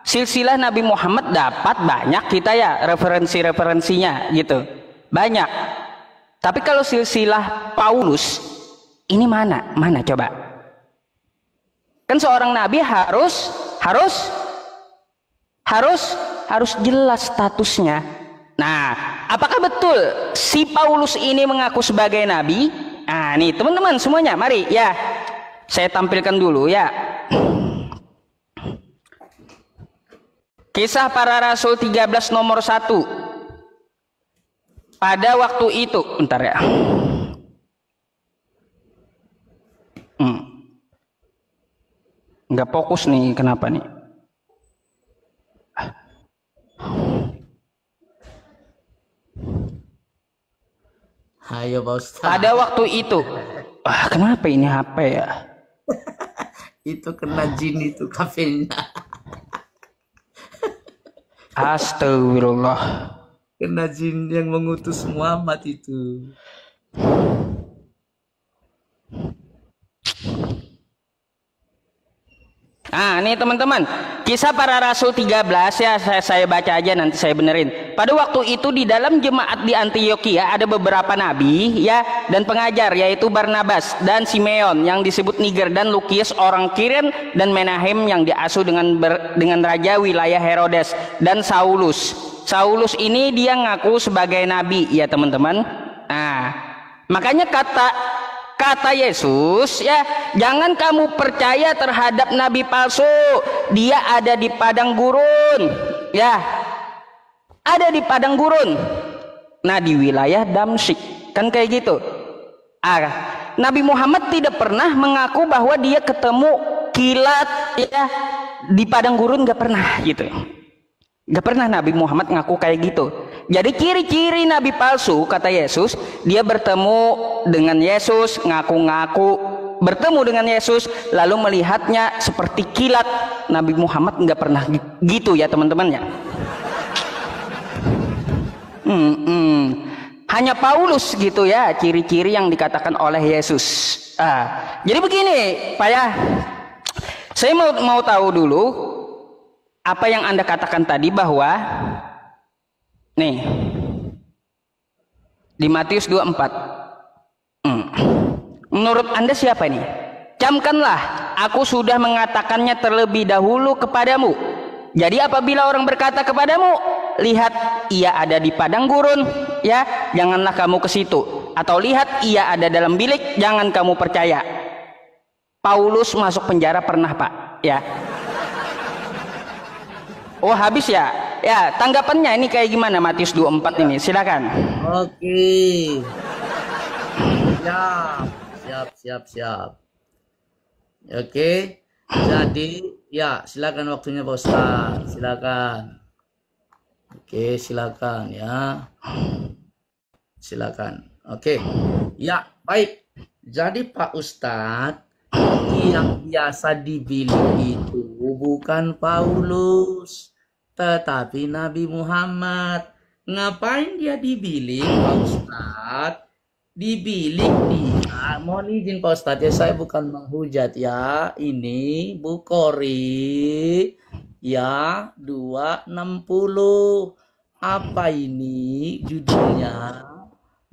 silsilah Nabi Muhammad dapat banyak kita ya referensi-referensinya gitu. Banyak. Tapi kalau silsilah Paulus ini mana? Mana coba? Kan seorang nabi harus jelas statusnya. Nah, apakah betul si Paulus ini mengaku sebagai nabi? Nah, nih teman-teman semuanya, mari ya. Saya tampilkan dulu ya. Kisah Para Rasul 13 nomor 1. Pada waktu itu, bentar ya. Nggak fokus nih, kenapa nih? Ayo Pak Ustaz. Pada waktu itu, kenapa ini HP ya? Itu kena jin itu kafenya. Astagfirullah. Kena jin yang mengutus Muhammad itu. Nih teman-teman, Kisah Para Rasul 13 ya, saya baca aja nanti saya benerin. Pada waktu itu di dalam jemaat di Antioquia ada beberapa nabi ya dan pengajar, yaitu Barnabas dan Simeon yang disebut Niger, dan Lukius orang Kiren, dan Menahem yang diasuh dengan raja wilayah Herodes, dan Saulus. Saulus ini dia ngaku sebagai nabi ya teman-teman. Makanya kata Yesus ya, jangan kamu percaya terhadap nabi palsu. Dia ada di padang gurun ya, ada di padang gurun. Nah, di wilayah Damsyik kan kayak gitu. Nabi Muhammad tidak pernah mengaku bahwa dia ketemu kilat ya di padang gurun, gak pernah gitu. Gak pernah Nabi Muhammad ngaku kayak gitu. Jadi ciri-ciri nabi palsu kata Yesus, dia bertemu dengan Yesus, ngaku-ngaku bertemu dengan Yesus, lalu melihatnya seperti kilat. Nabi Muhammad nggak pernah gitu ya teman-teman ya. Hanya Paulus gitu ya ciri-ciri yang dikatakan oleh Yesus. Jadi begini Pak ya, saya mau tahu dulu apa yang Anda katakan tadi bahwa nih di Matius 24. Menurut Anda siapa ini? Camkanlah, aku sudah mengatakannya terlebih dahulu kepadamu. Jadi apabila orang berkata kepadamu, lihat ia ada di padang gurun, ya, janganlah kamu ke situ. Atau lihat ia ada dalam bilik, jangan kamu percaya. Paulus masuk penjara pernah, Pak, ya. Oh, habis ya? Ya, tanggapannya ini kayak gimana Matius 24 ini? Silakan. Oke. Siap. Oke. Jadi, ya, silakan waktunya Pak Ustaz. Silakan. Oke, silakan ya. silakan. Oke. Ya, baik. Jadi Pak Ustadz, yang biasa dibilik itu bukan Paulus, tetapi Nabi Muhammad. Ngapain dia dibilik, Pak Ustadz? Dibilik dia, mohon izin Pak Ustadz ya, saya bukan menghujat ya. Ini Bukhari ya 260. Apa ini judulnya?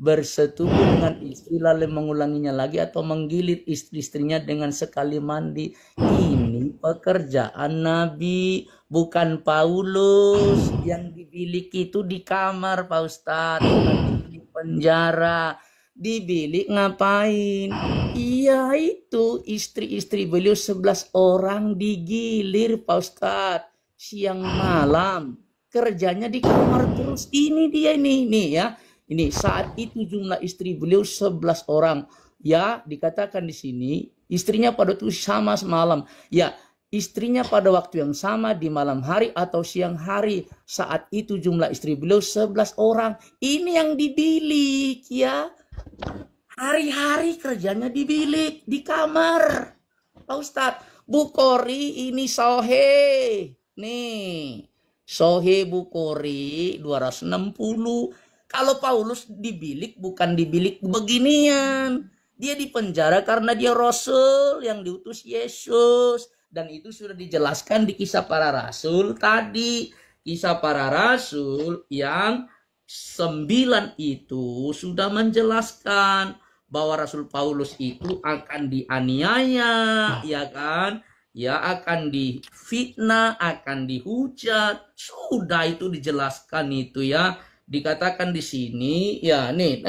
Bersetubuh dengan istri lalu mengulanginya lagi atau menggilir istri-istrinya dengan sekali mandi. Ini pekerjaan Nabi, bukan Paulus. Yang dibilik itu di kamar Pak Ustadz, bukan di penjara. Dibilik ngapain? Iya, itu istri-istri beliau 11 orang digilir Pak Ustadz siang malam. Kerjanya di kamar terus. Ini dia ini ya. Ini saat itu jumlah istri beliau 11 orang. Ya, dikatakan di sini istrinya pada waktu sama semalam. Ya, istrinya pada waktu yang sama di malam hari atau siang hari. Saat itu jumlah istri beliau 11 orang. Ini yang dibilik ya. Hari-hari kerjanya dibilik di kamar. Pak Ustadz, Bukhari ini Sahih. Nih, Sahih Bukhari 260. Kalau Paulus dibilik bukan dibilik beginian. Dia dipenjara karena dia Rasul yang diutus Yesus. Dan itu sudah dijelaskan di Kisah Para Rasul tadi. Kisah Para Rasul yang 9 itu sudah menjelaskan bahwa Rasul Paulus itu akan dianiaya, ya kan? Ya, akan difitnah, akan dihujat. Sudah itu dijelaskan itu ya. Dikatakan di sini ya nih,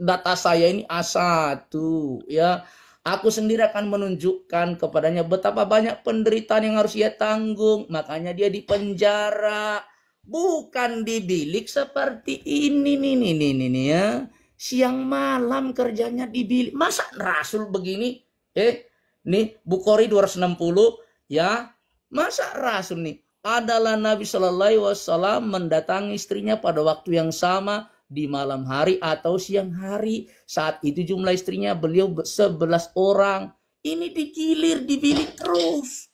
data saya ini A1 ya. Aku sendiri akan menunjukkan kepadanya betapa banyak penderitaan yang harus ia tanggung. Makanya dia dipenjara, bukan dibilik seperti ini nih ya. Siang malam kerjanya dibilik. Masa Rasul begini? Nih Bukhari 260 ya. Masa Rasul nih adalah Nabi Shallallahu Alaihi Wasallam mendatangi istrinya pada waktu yang sama di malam hari atau siang hari. Saat itu jumlah istrinya beliau 11 orang. Ini digilir, dibilik terus.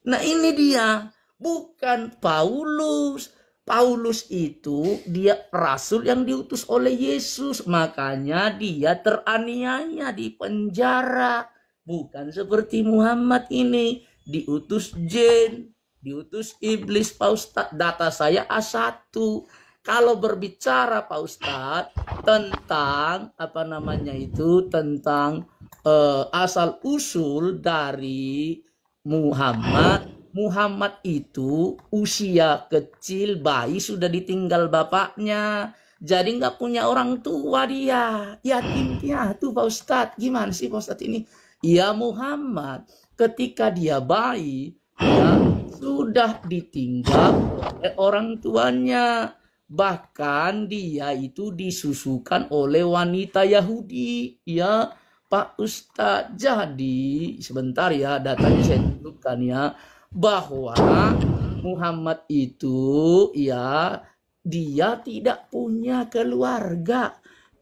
Nah ini dia, bukan Paulus. Paulus itu dia Rasul yang diutus oleh Yesus. Makanya dia teraniaya di penjara. Bukan seperti Muhammad ini diutus jin, diutus iblis. Pak Ustadz, data saya A1. Kalau berbicara Pak Ustadz tentang apa namanya itu, tentang asal usul dari Muhammad itu usia kecil, bayi sudah ditinggal bapaknya. Jadi nggak punya orang tua dia, yatim piatu Pak Ustadz. Gimana sih Pak Ustadz ini? Ya, Muhammad ketika dia bayi ya, sudah ditinggal oleh orang tuanya. Bahkan dia itu disusukan oleh wanita Yahudi ya Pak Ustadz. Jadi sebentar ya, datanya saya tunjukkan ya, bahwa Muhammad itu ya dia tidak punya keluarga.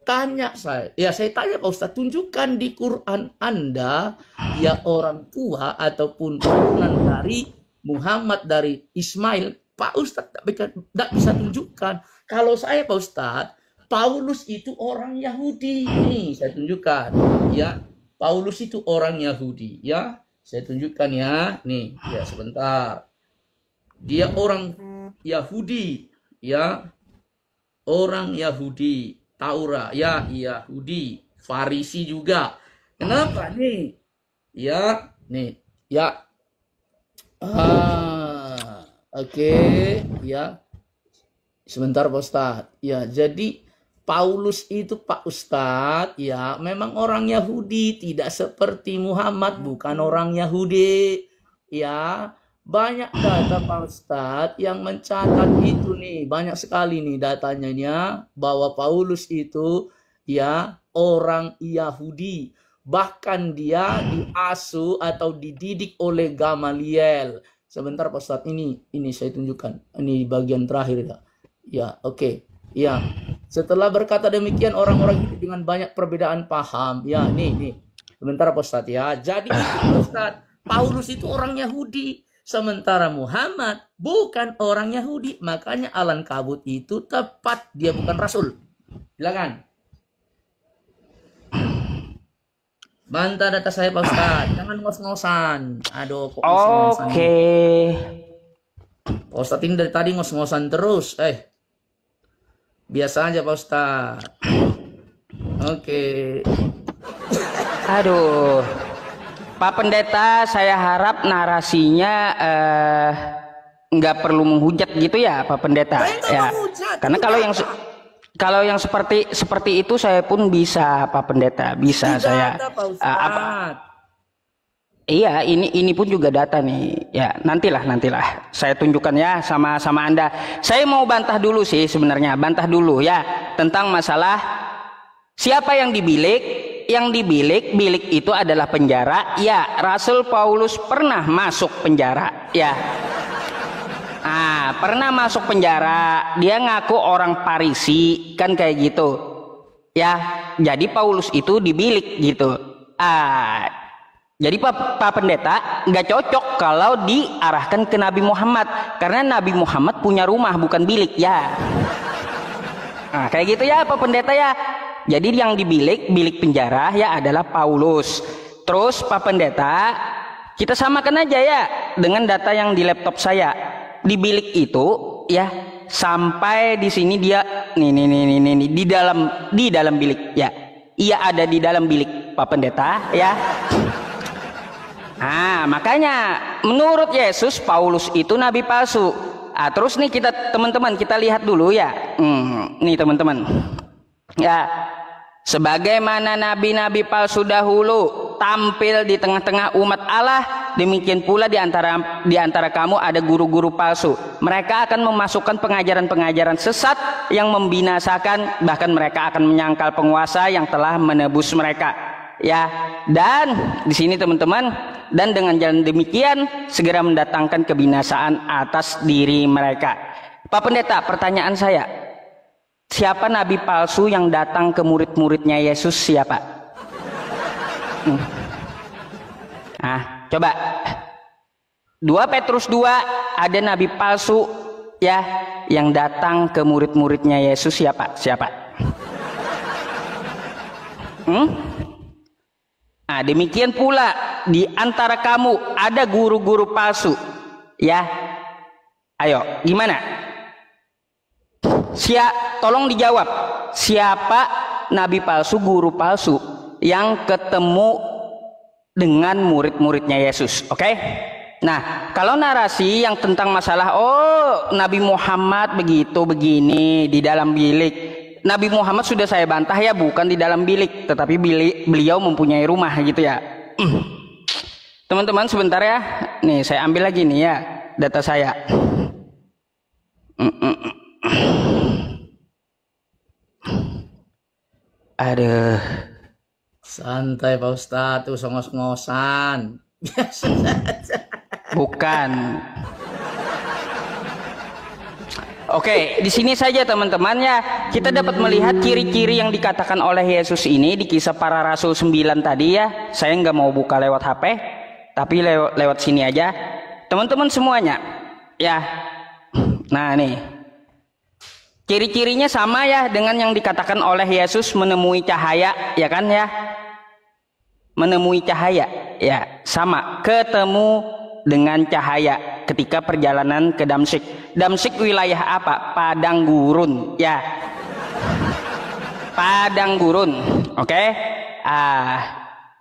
Tanya saya, ya saya tanya Pak Ustadz, tunjukkan di Quran Anda ya orang tua ataupun keturunan dari Muhammad, dari Ismail. Pak Ustadz tidak bisa tunjukkan. Kalau saya Pak Ustadz, Paulus itu orang Yahudi. Nih saya tunjukkan ya, Paulus itu orang Yahudi ya. Saya tunjukkan ya, nih ya sebentar. Dia orang Yahudi ya, orang Yahudi. Taurat ya, Yahudi, Farisi juga. Kenapa nih? Ya, nih, ya. Oke, ya. Sebentar Pak Ustadz. Ya, jadi Paulus itu Pak Ustadz, ya, memang orang Yahudi, tidak seperti Muhammad, bukan orang Yahudi. Ya, banyak data Pak Ustadz yang mencatat itu nih, banyak sekali nih datanya bahwa Paulus itu ya orang Yahudi. Bahkan dia diasuh atau dididik oleh Gamaliel. Sebentar Pak Ustadz, ini saya tunjukkan. Ini bagian terakhir ya. Ya, oke. Ya. Setelah berkata demikian, orang-orang itu dengan banyak perbedaan paham. Ya, nih. Sementara Pak Ustadz ya. Jadi Pak Ustadz, Paulus itu orang Yahudi. Sementara Muhammad bukan orang Yahudi. Makanya Alan Kabut itu tepat. Dia bukan Rasul. Silakan. Bantah data saya Pak Ustadz. Jangan ngos-ngosan. Aduh kok ngos-ngosan. Oke. Pak Ustadz ini dari tadi ngos-ngosan terus. Biasa aja Pak Ustadz. Oke. Aduh. Pak Pendeta, saya harap narasinya nggak perlu menghujat gitu ya Pak Pendeta. Ya. Karena kalau yang seperti itu saya pun bisa Pak Pendeta, bisa. Tidak saya ada, Pak Ustadz. Iya, ini pun juga data nih. Ya, nantilah saya tunjukkan ya sama Anda. Saya mau bantah dulu sih sebenarnya, bantah dulu ya tentang masalah siapa yang dibilik. Yang bilik itu adalah penjara. Ya, Rasul Paulus pernah masuk penjara. Ya. Pernah masuk penjara. Dia ngaku orang Parisi, kan kayak gitu. Ya, jadi Paulus itu dibilik gitu. Jadi Pak Pendeta nggak cocok kalau diarahkan ke Nabi Muhammad, karena Nabi Muhammad punya rumah bukan bilik ya. Kayak gitu ya Pak Pendeta ya. Jadi yang bilik penjara ya adalah Paulus. Terus Pak Pendeta, kita samakan aja ya dengan data yang di laptop saya. Di bilik itu ya sampai di sini dia nih di dalam bilik ya. Ia ada di dalam bilik Pak Pendeta ya. Makanya menurut Yesus Paulus itu nabi palsu. Terus nih teman-teman kita lihat dulu ya. Nih teman-teman. Ya, sebagaimana nabi-nabi palsu dahulu tampil di tengah-tengah umat Allah, demikian pula di antara kamu ada guru-guru palsu. Mereka akan memasukkan pengajaran-pengajaran sesat yang membinasakan, bahkan mereka akan menyangkal penguasa yang telah menebus mereka. Ya, dan di sini teman-teman, dan dengan jalan demikian segera mendatangkan kebinasaan atas diri mereka. Pak Pendeta, pertanyaan saya, siapa nabi palsu yang datang ke murid-muridnya Yesus, siapa? Coba 2 Petrus 2 ada nabi palsu ya yang datang ke murid-muridnya Yesus, siapa? Demikian pula di antara kamu ada guru-guru palsu ya. Ayo gimana? Tolong dijawab, siapa nabi palsu, guru palsu yang ketemu dengan murid-muridnya Yesus? Oke? Nah, kalau narasi yang tentang masalah Nabi Muhammad begini di dalam bilik, Nabi Muhammad sudah saya bantah ya, bukan di dalam bilik, tetapi beliau mempunyai rumah gitu ya. Teman-teman sebentar ya, nih saya ambil lagi nih ya data saya. Aduh. Santai Pak Ustadz, tuh ngos-ngosan. Biasa saja. Bukan. Oke, di sini saja teman-teman ya. Kita dapat melihat ciri-ciri yang dikatakan oleh Yesus ini di Kisah Para Rasul 9 tadi ya. Saya nggak mau buka lewat HP, tapi lewat sini aja. Teman-teman semuanya. Ya. Nah, nih. Ciri-cirinya sama ya dengan yang dikatakan oleh Yesus menemui cahaya, ya kan ya? Menemui cahaya, ya sama. Ketemu dengan cahaya ketika perjalanan ke Damsyik. Damsyik wilayah apa? Padang gurun, ya. Padang gurun, oke?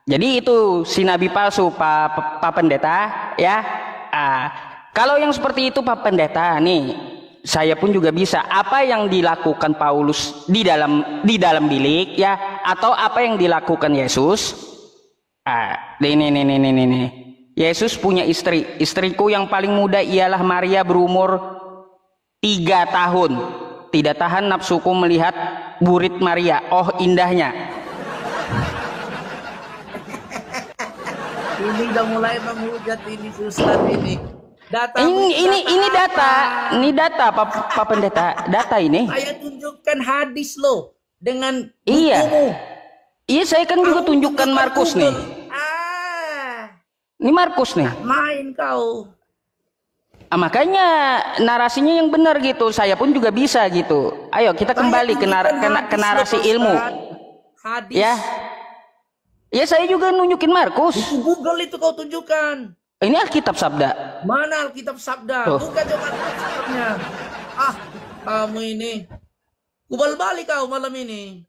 Jadi itu si nabi palsu, Pak Pendeta, ya. Kalau yang seperti itu Pak Pendeta, nih. Saya pun juga bisa. Apa yang dilakukan Paulus di dalam bilik ya, atau apa yang dilakukan Yesus? Nih. Yesus punya istri. Istriku yang paling muda ialah Maria, berumur 3 tahun. Tidak tahan nafsuku melihat burit Maria. Oh indahnya. Ini udah mulai menghujat ini Ustaz ini. Data Ini data, ini data Pak Pendeta, data ini. Saya tunjukkan hadis loh dengan Iya. bukumu. Iya, saya kan juga tunjukkan Markus nih. Ini Markus nih. Main kau. Makanya narasinya yang benar gitu. Saya pun juga bisa gitu. Ayo kita kembali ke narasi ilmu. Hadis. Ya. Ya saya juga nunjukin Markus. Buku Google itu kau tunjukkan. Ini Alkitab Sabda. Mana Alkitab Sabda? Buka coba Alkitabnya. Kamu ini. Kubal balik kau malam ini.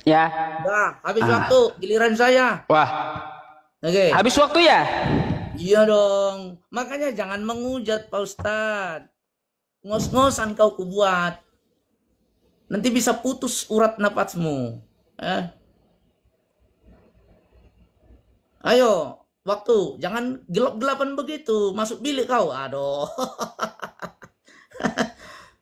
Ya. Dah, habis waktu giliran saya. Wah. Oke. Habis waktu ya? Iya dong. Makanya jangan mengujat Pak Ustadz. Ngos-ngosan kau kubuat. Nanti bisa putus urat napasmu. Ayo, waktu. Jangan gelap-gelapan begitu. Masuk bilik kau. Aduh.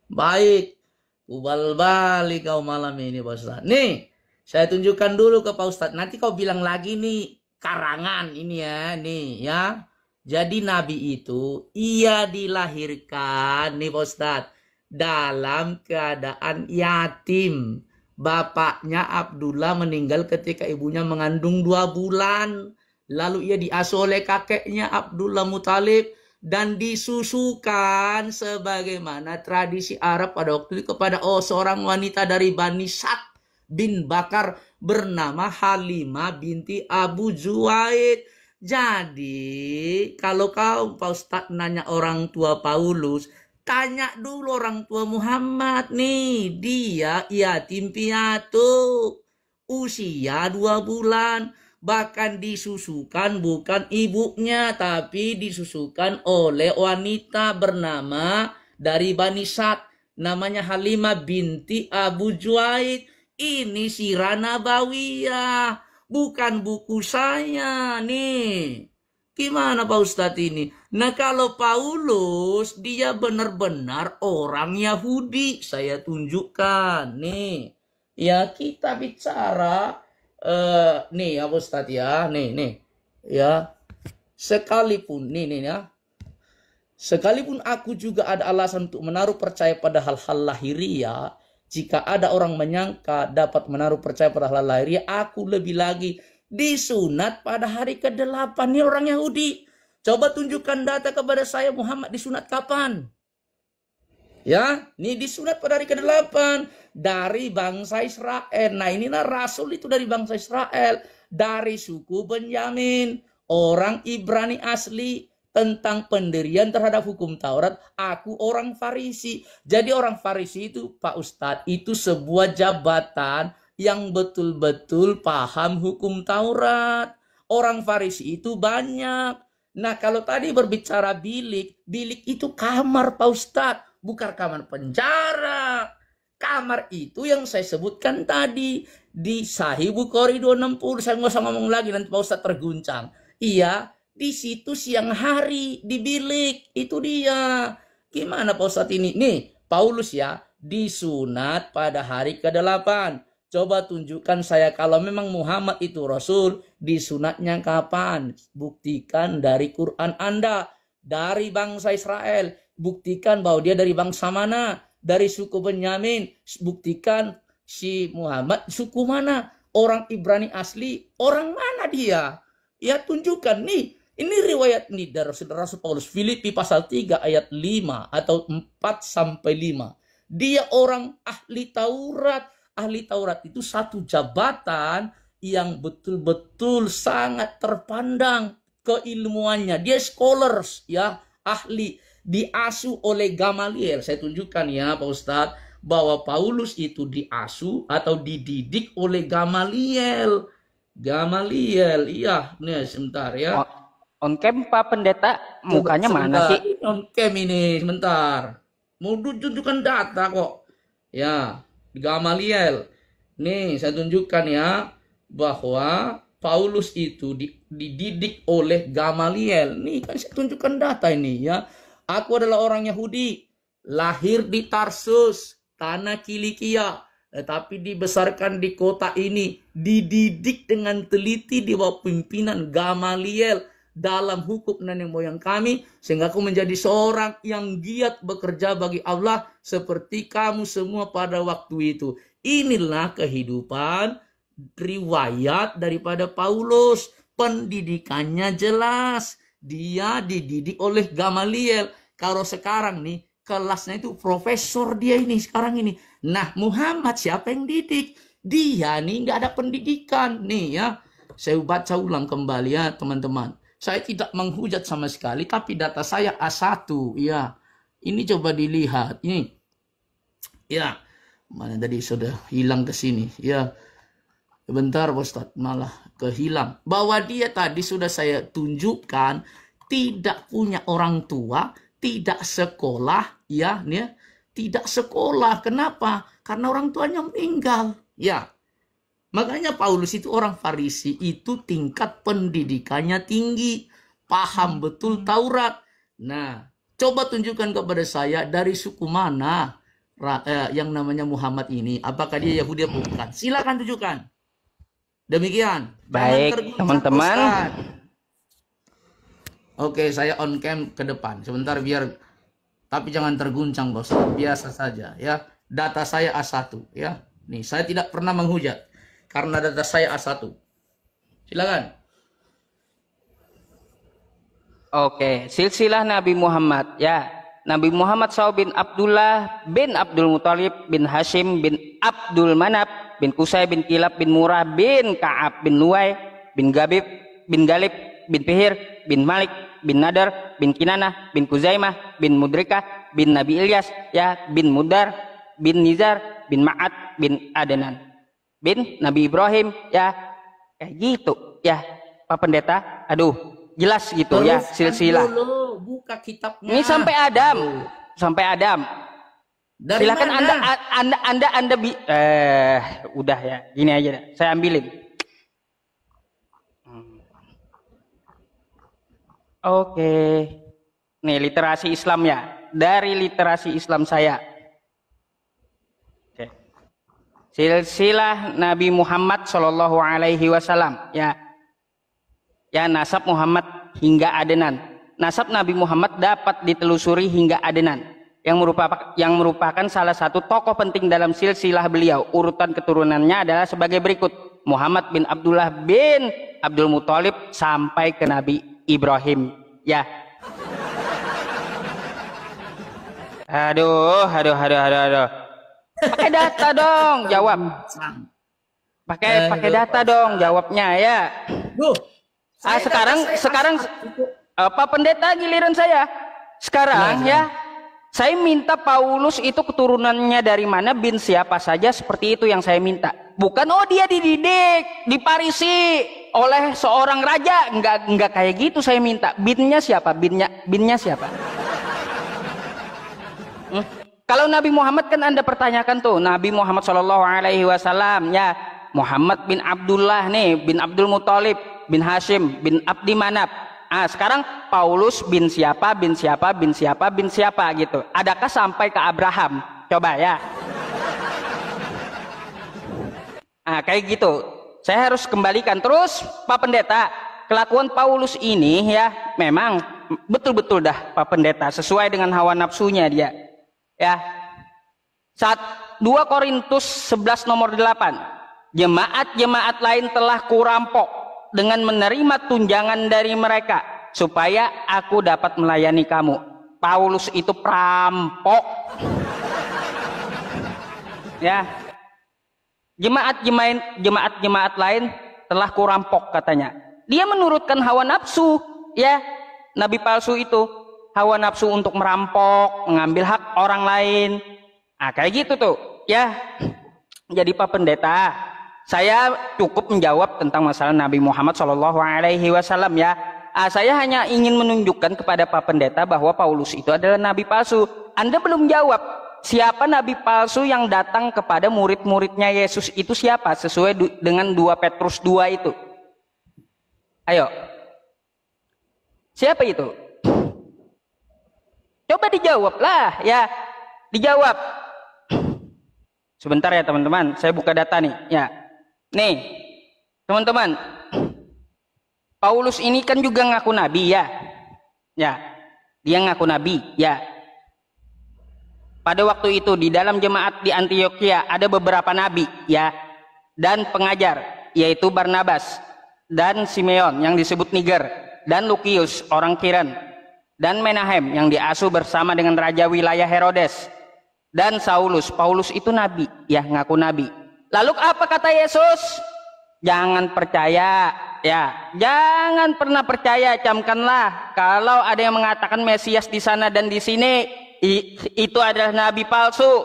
Baik. Kubal balik kau malam ini Pak Ustadz. Nih, saya tunjukkan dulu ke Pak Ustadz. Nanti kau bilang lagi nih. Karangan ini ya, nih ya. Jadi Nabi itu ia dilahirkan nih Pak Ustadz dalam keadaan yatim. Bapaknya Abdullah meninggal ketika ibunya mengandung 2 bulan. Lalu ia diasuh oleh kakeknya Abdullah Muthalib dan disusukan sebagaimana tradisi Arab pada waktu itu kepada seorang wanita dari Bani Sa'd bin Bakar bernama Halimah binti Abu Zuhair. Jadi kalau kau Pak Ustadz nanya orang tua Paulus, tanya dulu orang tua Muhammad nih. Dia yatim piatu, usia 2 bulan, bahkan disusukan bukan ibunya tapi disusukan oleh wanita bernama dari Bani Sa'd namanya Halimah binti Abu Zuhair. Ini sirah nabawiyah, bukan buku saya nih. Gimana Pak Ustadz ini? Nah kalau Paulus dia benar-benar orang Yahudi. Saya tunjukkan nih. Ya kita bicara nih ya Pak Ustadz ya. Nih ya. Sekalipun nih ya. Sekalipun aku juga ada alasan untuk menaruh percaya pada hal-hal lahiriah. Jika ada orang menyangka dapat menaruh percaya pada hal lahiriah, aku lebih lagi disunat pada hari ke-8. Ini orang Yahudi. Coba tunjukkan data kepada saya Muhammad disunat kapan? Ya, ini disunat pada hari ke-8 dari bangsa Israel. Nah, inilah Rasul itu dari bangsa Israel, dari suku Benyamin, orang Ibrani asli. Tentang pendirian terhadap hukum Taurat, aku orang Farisi. Jadi orang Farisi itu Pak Ustadz, itu sebuah jabatan yang betul-betul paham hukum Taurat. Orang Farisi itu banyak. Nah kalau tadi berbicara bilik itu kamar Pak Ustadz, bukan kamar penjara. Kamar itu yang saya sebutkan tadi di Sahih Bukhari 260. Saya nggak usah ngomong lagi, nanti Pak Ustadz terguncang. Iya. Di situ siang hari di bilik itu dia. Gimana Pak Ustadz ini? Nih Paulus ya disunat pada hari ke-8. Coba tunjukkan saya kalau memang Muhammad itu Rasul, disunatnya kapan? Buktikan dari Quran Anda. Dari bangsa Israel, buktikan bahwa dia dari bangsa mana? Dari suku Benyamin, buktikan si Muhammad suku mana? Orang Ibrani asli, orang mana dia? Ya tunjukkan nih. Ini riwayat nih dari Rasul Paulus, Filipi pasal 3 ayat 5 atau 4-5. Dia orang ahli Taurat. Ahli Taurat itu satu jabatan yang betul-betul sangat terpandang keilmuannya. Dia scholars ya, ahli, diasuh oleh Gamaliel. Saya tunjukkan ya Pak Ustadz bahwa Paulus itu diasuh atau dididik oleh Gamaliel. Gamaliel, iya, nih sebentar ya. On cam Pak Pendeta, mukanya mana sih? On cam ini, sebentar. Mau tunjukkan data kok. Ya, Gamaliel. Nih, saya tunjukkan ya bahwa Paulus itu dididik oleh Gamaliel. Nih kan saya tunjukkan data ini ya. Aku adalah orang Yahudi, lahir di Tarsus, tanah Kilikia, tetapi dibesarkan di kota ini, dididik dengan teliti di bawah pimpinan Gamaliel. dalam hukum nenek moyang kami, sehingga aku menjadi seorang yang giat bekerja bagi Allah seperti kamu semua pada waktu itu. Inilah kehidupan riwayat daripada Paulus. Pendidikannya jelas. Dia dididik oleh Gamaliel. Kalau sekarang nih, kelasnya itu profesor dia ini sekarang ini. Nah, Muhammad siapa yang didik? Dia nih nggak ada pendidikan. Nih ya, saya baca ulang kembali ya teman-teman. Saya tidak menghujat sama sekali, tapi data saya A1. Ya, ini coba dilihat. Ini. Ya, mana tadi sudah hilang ke sini. Ya, bentar Ustaz, malah kehilang. Bahwa dia tadi sudah saya tunjukkan tidak punya orang tua, tidak sekolah, ya, nih, tidak sekolah. Kenapa? Karena orang tuanya meninggal. Ya, makanya Paulus itu orang Farisi itu tingkat pendidikannya tinggi, paham betul Taurat. Nah, coba tunjukkan kepada saya dari suku mana yang namanya Muhammad ini. Apakah dia Yahudi atau bukan? Silakan tunjukkan. Demikian. Baik, teman-teman. Oke, saya on cam ke depan. Sebentar biar, tapi jangan terguncang bos. Biasa saja ya. Data saya A1 ya. Nih, saya tidak pernah menghujat karena data saya A1. Silakan. Oke, silsilah Nabi Muhammad ya. Nabi Muhammad SAW bin Abdullah bin Abdul Muthalib bin Hashim bin Abdul Manaf bin Qusay bin Kilab bin Murrah bin Ka'ab bin Luwai bin Gabib bin Galib bin Fihir bin Malik bin Nadar bin Kinanah bin Kuzaimah bin Mudrikah bin Nabi Ilyas ya bin Mudar bin Nizar bin Ma'ad bin Adnan bin Nabi Ibrahim ya. Kayak gitu ya Pak Pendeta. Aduh, jelas gitu ya silsilah. Buka kitabnya. Ini sampai Adam. Sampai Adam. Dari silakan mana? Anda udah ya. Gini aja dah. Saya ambilin. Oke. Nih literasi Islam ya. Dari literasi Islam saya. Oke. Silsilah Nabi Muhammad Shallallahu Alaihi Wasallam ya. Ya, nasab Muhammad hingga Adnan. Nasab Nabi Muhammad dapat ditelusuri hingga Adnan yang merupakan salah satu tokoh penting dalam silsilah beliau. Urutan keturunannya adalah sebagai berikut: Muhammad bin Abdullah bin Abdul Muthalib sampai ke Nabi Ibrahim. Ya. Aduh. Pakai data dong, jawab. Pakai data dong, jawabnya ya. Sekarang Pak Pendeta giliran saya. Sekarang ya, saya minta Paulus itu keturunannya dari mana, bin siapa saja, seperti itu yang saya minta. Bukan dia dididik di Parisi oleh seorang raja, enggak kayak gitu saya minta. Binnya siapa? Binnya siapa? Kalau Nabi Muhammad kan Anda pertanyakan tuh, Nabi Muhammad Shallallahu Alaihi Wasallam ya, Muhammad bin Abdullah nih, bin Abdul Muthalib, bin Hashim, bin Abdi Manaf. Sekarang Paulus bin siapa gitu. Adakah sampai ke Abraham? Coba ya. Kayak gitu. Saya harus kembalikan. Terus Pak Pendeta, kelakuan Paulus ini ya memang betul-betul dah Pak Pendeta sesuai dengan hawa nafsunya dia. Ya. Saat 2 Korintus 11 nomor 8. Jemaat-jemaat lain telah kurampok dengan menerima tunjangan dari mereka supaya aku dapat melayani kamu. Paulus itu perampok. Ya. Jemaat lain telah kurampok katanya. Dia menurutkan hawa nafsu, ya. Nabi palsu itu hawa nafsu untuk merampok, mengambil hak orang lain. Kayak gitu tuh, ya. Jadi Pak Pendeta, saya cukup menjawab tentang masalah Nabi Muhammad Shallallahu Alaihi Wasallam ya. Saya hanya ingin menunjukkan kepada Pak Pendeta bahwa Paulus itu adalah nabi palsu. Anda belum jawab siapa nabi palsu yang datang kepada murid-muridnya Yesus itu siapa sesuai dengan 2 Petrus 2 itu. Ayo, siapa itu? Coba dijawab lah ya, dijawab. Sebentar ya teman-teman, saya buka data nih ya. Nih, teman-teman. Paulus ini kan juga ngaku nabi ya. Ya, dia ngaku nabi ya. Pada waktu itu di dalam jemaat di Antioquia ada beberapa nabi ya dan pengajar, yaitu Barnabas dan Simeon yang disebut Niger, dan Lukius orang Kiren, dan Menahem yang diasuh bersama dengan raja wilayah Herodes, dan Saulus. Paulus itu nabi ya, ngaku nabi. Lalu apa kata Yesus? Jangan percaya ya, jangan pernah percaya, camkanlah kalau ada yang mengatakan Mesias di sana dan di sini itu adalah nabi palsu.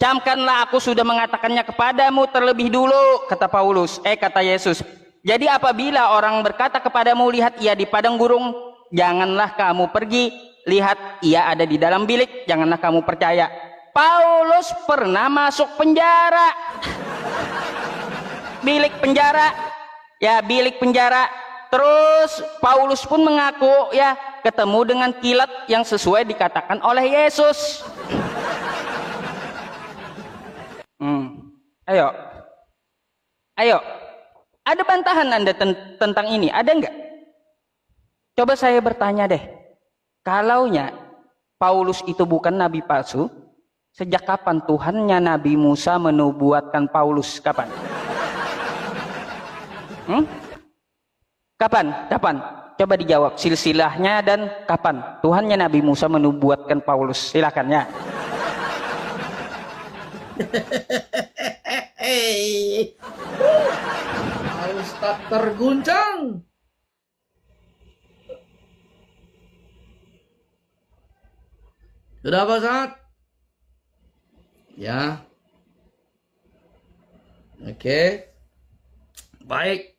Camkanlah, aku sudah mengatakannya kepadamu terlebih dulu, kata Paulus. Kata Yesus. Jadi apabila orang berkata kepadamu, lihat ia di padang gurung, janganlah kamu pergi. Lihat ia ada di dalam bilik, janganlah kamu percaya. Paulus pernah masuk penjara. Bilik penjara. Ya, bilik penjara. Terus Paulus pun mengaku ya ketemu dengan kilat yang sesuai dikatakan oleh Yesus. Ayo, ada bantahan Anda tentang ini? Ada enggak? Coba saya bertanya deh, kalaunya Paulus itu bukan nabi palsu, sejak kapan Tuhannya Nabi Musa menubuatkan Paulus? Kapan? Kapan? Coba dijawab silsilahnya dan kapan Tuhannya Nabi Musa menubuatkan Paulus? Silakan ya. Ustaz terguncang. Sudah apa, Ustaz? Ya. Oke. Baik.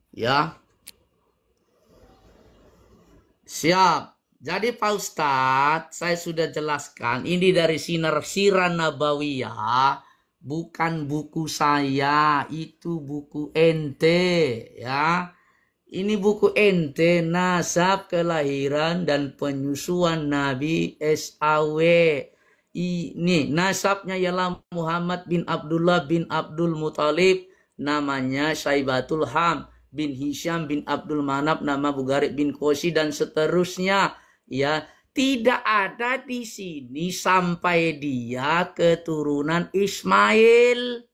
Ya. Siap. Jadi Pak Ustadz, saya sudah jelaskan ini dari Sinar Sirah Nabawiyah, bukan buku saya, itu buku ente ya. Ini buku ente, nasab kelahiran dan penyusuan Nabi SAW. Ini nasabnya ialah Muhammad bin Abdullah bin Abdul Muthalib, namanya Syaibatul Ham bin Hisham bin Abdul Manaf, nama Bugarib bin Kosi, dan seterusnya. Ya, tidak ada di sini sampai dia keturunan Ismail.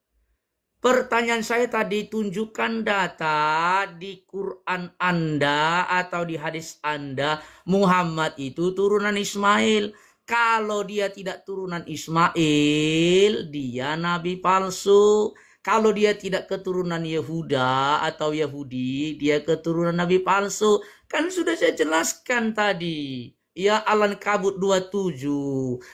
Pertanyaan saya tadi, tunjukkan data di Quran Anda atau di hadis Anda, Muhammad itu turunan Ismail. Kalau dia tidak turunan Ismail, dia nabi palsu. Kalau dia tidak keturunan Yehuda atau Yahudi, dia keturunan nabi palsu. Kan sudah saya jelaskan tadi. Ya, Al-Ankabut 27.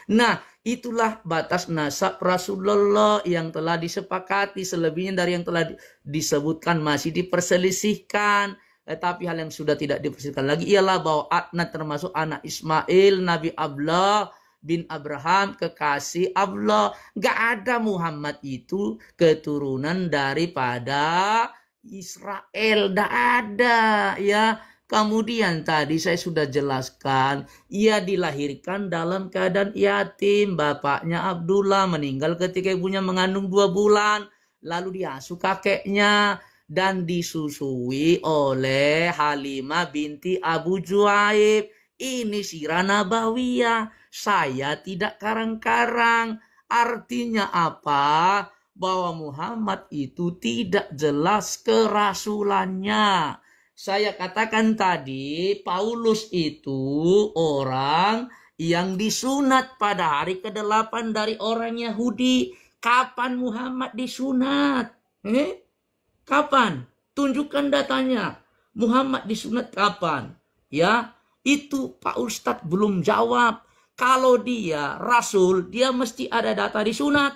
Nah, itulah batas nasab Rasulullah yang telah disepakati. Selebihnya dari yang telah disebutkan masih diperselisihkan. Tetapi hal yang sudah tidak diperselisihkan lagi ialah bahwa Adnan termasuk anak Ismail, Nabi Abdullah bin Abraham, kekasih Allah. Gak ada Muhammad itu keturunan daripada Israel. Gak ada ya. Kemudian tadi saya sudah jelaskan, ia dilahirkan dalam keadaan yatim. Bapaknya Abdullah meninggal ketika ibunya mengandung 2 bulan. Lalu diasuh kakeknya dan disusui oleh Halimah binti Abu Juaib. Ini Sirah Nabawiyah. Saya tidak karang-karang. Artinya apa? Bahwa Muhammad itu tidak jelas kerasulannya. Saya katakan tadi, Paulus itu orang yang disunat pada hari ke-8 dari orang Yahudi. Kapan Muhammad disunat? Kapan? Tunjukkan datanya. Muhammad disunat kapan? Ya, itu Pak Ustadz belum jawab. Kalau dia rasul, dia mesti ada data disunat.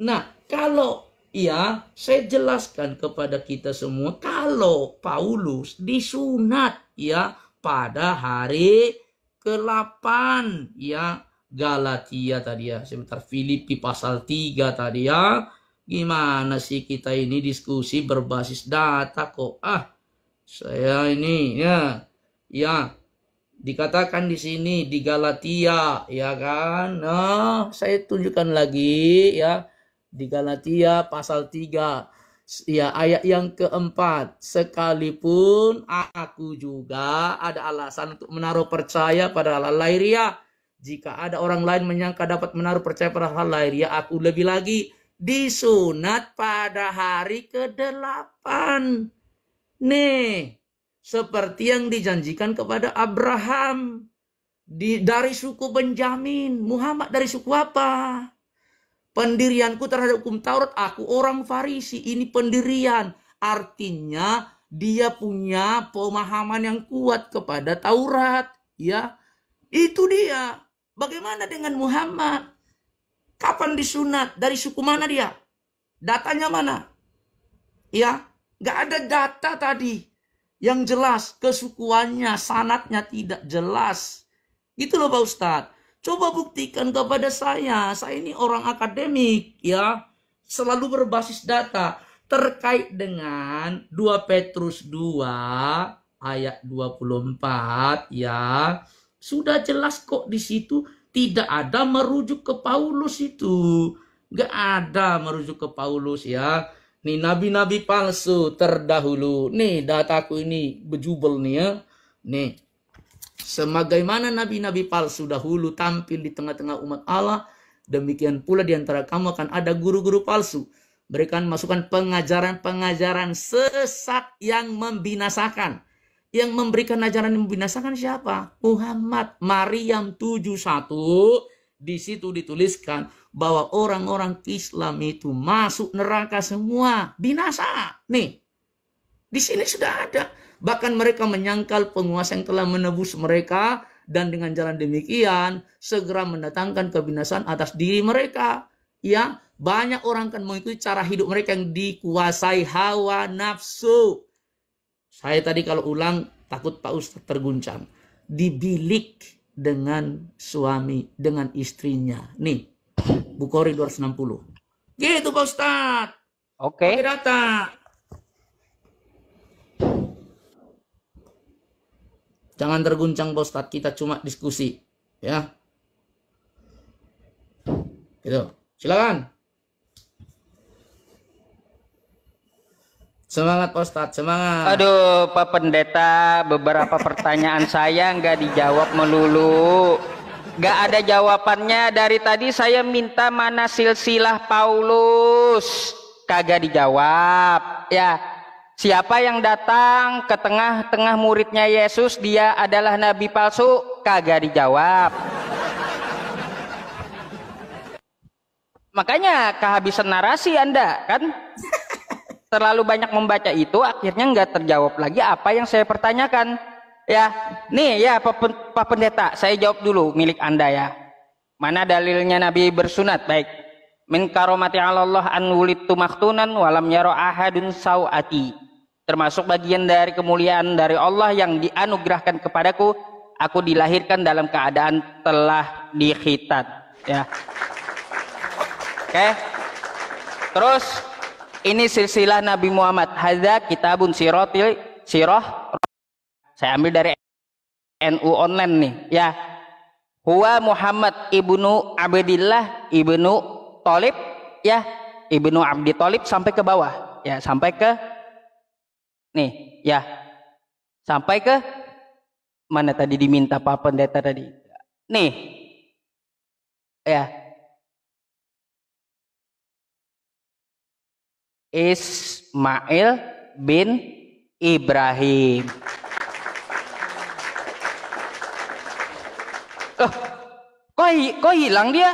Nah, kalau ya, saya jelaskan kepada kita semua, kalau Paulus disunat ya pada hari ke-8 ya, Galatia tadi ya, sebentar, Filipi pasal 3 tadi ya. Gimana sih kita ini diskusi berbasis data kok? Saya ini ya dikatakan di sini di Galatia ya kan. Nah, saya tunjukkan lagi ya. Di Galatia pasal 3. Ya, ayat yang keempat. Sekalipun aku juga ada alasan untuk menaruh percaya pada hal lahiriah. Jika ada orang lain menyangka dapat menaruh percaya pada hal lahiriah, aku lebih lagi disunat pada hari ke-8. Nih, seperti yang dijanjikan kepada Abraham. Dari suku Benjamin. Muhammad dari suku apa? Pendirianku terhadap hukum Taurat, aku orang Farisi. Ini pendirian. Artinya dia punya pemahaman yang kuat kepada Taurat. Ya, itu dia. Bagaimana dengan Muhammad? Kapan disunat? Dari suku mana dia? Datanya mana? Ya, nggak ada data tadi yang jelas. Kesukuannya, sanatnya tidak jelas. Gitu loh Pak Ustadz. Coba buktikan kepada saya. Saya ini orang akademik, ya. Selalu berbasis data terkait dengan 2 Petrus 2 ayat 24, ya. Sudah jelas kok di situ tidak ada merujuk ke Paulus itu. Enggak ada merujuk ke Paulus, ya. Nih nabi-nabi palsu terdahulu. Nih dataku ini bejubel nih ya. Nih. Sebagaimana nabi-nabi palsu dahulu tampil di tengah-tengah umat Allah, demikian pula di antara kamu akan ada guru-guru palsu. Berikan masukan pengajaran-pengajaran sesat yang membinasakan. Yang memberikan ajaran yang membinasakan siapa? Muhammad. Maryam 71. Di situ dituliskan bahwa orang-orang Islam itu masuk neraka semua. Binasa. Nih. Di sini sudah ada. Bahkan mereka menyangkal penguasa yang telah menebus mereka. Dan dengan jalan demikian, segera mendatangkan kebinasaan atas diri mereka. Ya, banyak orang akan mengikuti cara hidup mereka yang dikuasai hawa nafsu. Saya tadi kalau ulang, takut Pak Ustadz terguncang. Dibilik dengan suami, dengan istrinya. Nih, Bukhari 260. Gitu Pak Ustadz. Oke. Pakai data. Jangan terguncang Pak Ustadz, kita cuma diskusi. Ya. Gitu. Silakan. Semangat Pak Ustadz, semangat. Aduh Pak Pendeta, beberapa pertanyaan saya nggak dijawab melulu. Nggak ada jawabannya. Dari tadi saya minta mana silsilah Paulus. Kagak dijawab. Ya. Siapa yang datang ke tengah-tengah muridnya Yesus, dia adalah nabi palsu? Kagak dijawab. Makanya kehabisan narasi Anda, kan? Terlalu banyak membaca itu, akhirnya nggak terjawab lagi apa yang saya pertanyakan. Ya, nih ya Pak Pendeta, saya jawab dulu milik Anda ya. Mana dalilnya Nabi bersunat? Baik. Min karomati Allah an wulidtu maktunan walam yaro ahadun sawati. Termasuk bagian dari kemuliaan dari Allah yang dianugerahkan kepadaku, aku dilahirkan dalam keadaan telah dikhitat. Ya. Oke. Terus ini silsilah Nabi Muhammad. Hadza kitabun sirah. Saya ambil dari NU online nih, ya. Huwa Muhammad ibnu Abdillah ibnu Thalib, ya. Ibnu Abdi Thalib sampai ke bawah, ya, sampai ke nih, ya. Sampai ke mana tadi diminta Pak Pendeta tadi? Nih. Ya. Ismail bin Ibrahim. Kok hilang dia?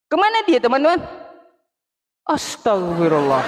Kemana dia teman-teman? Astagfirullah.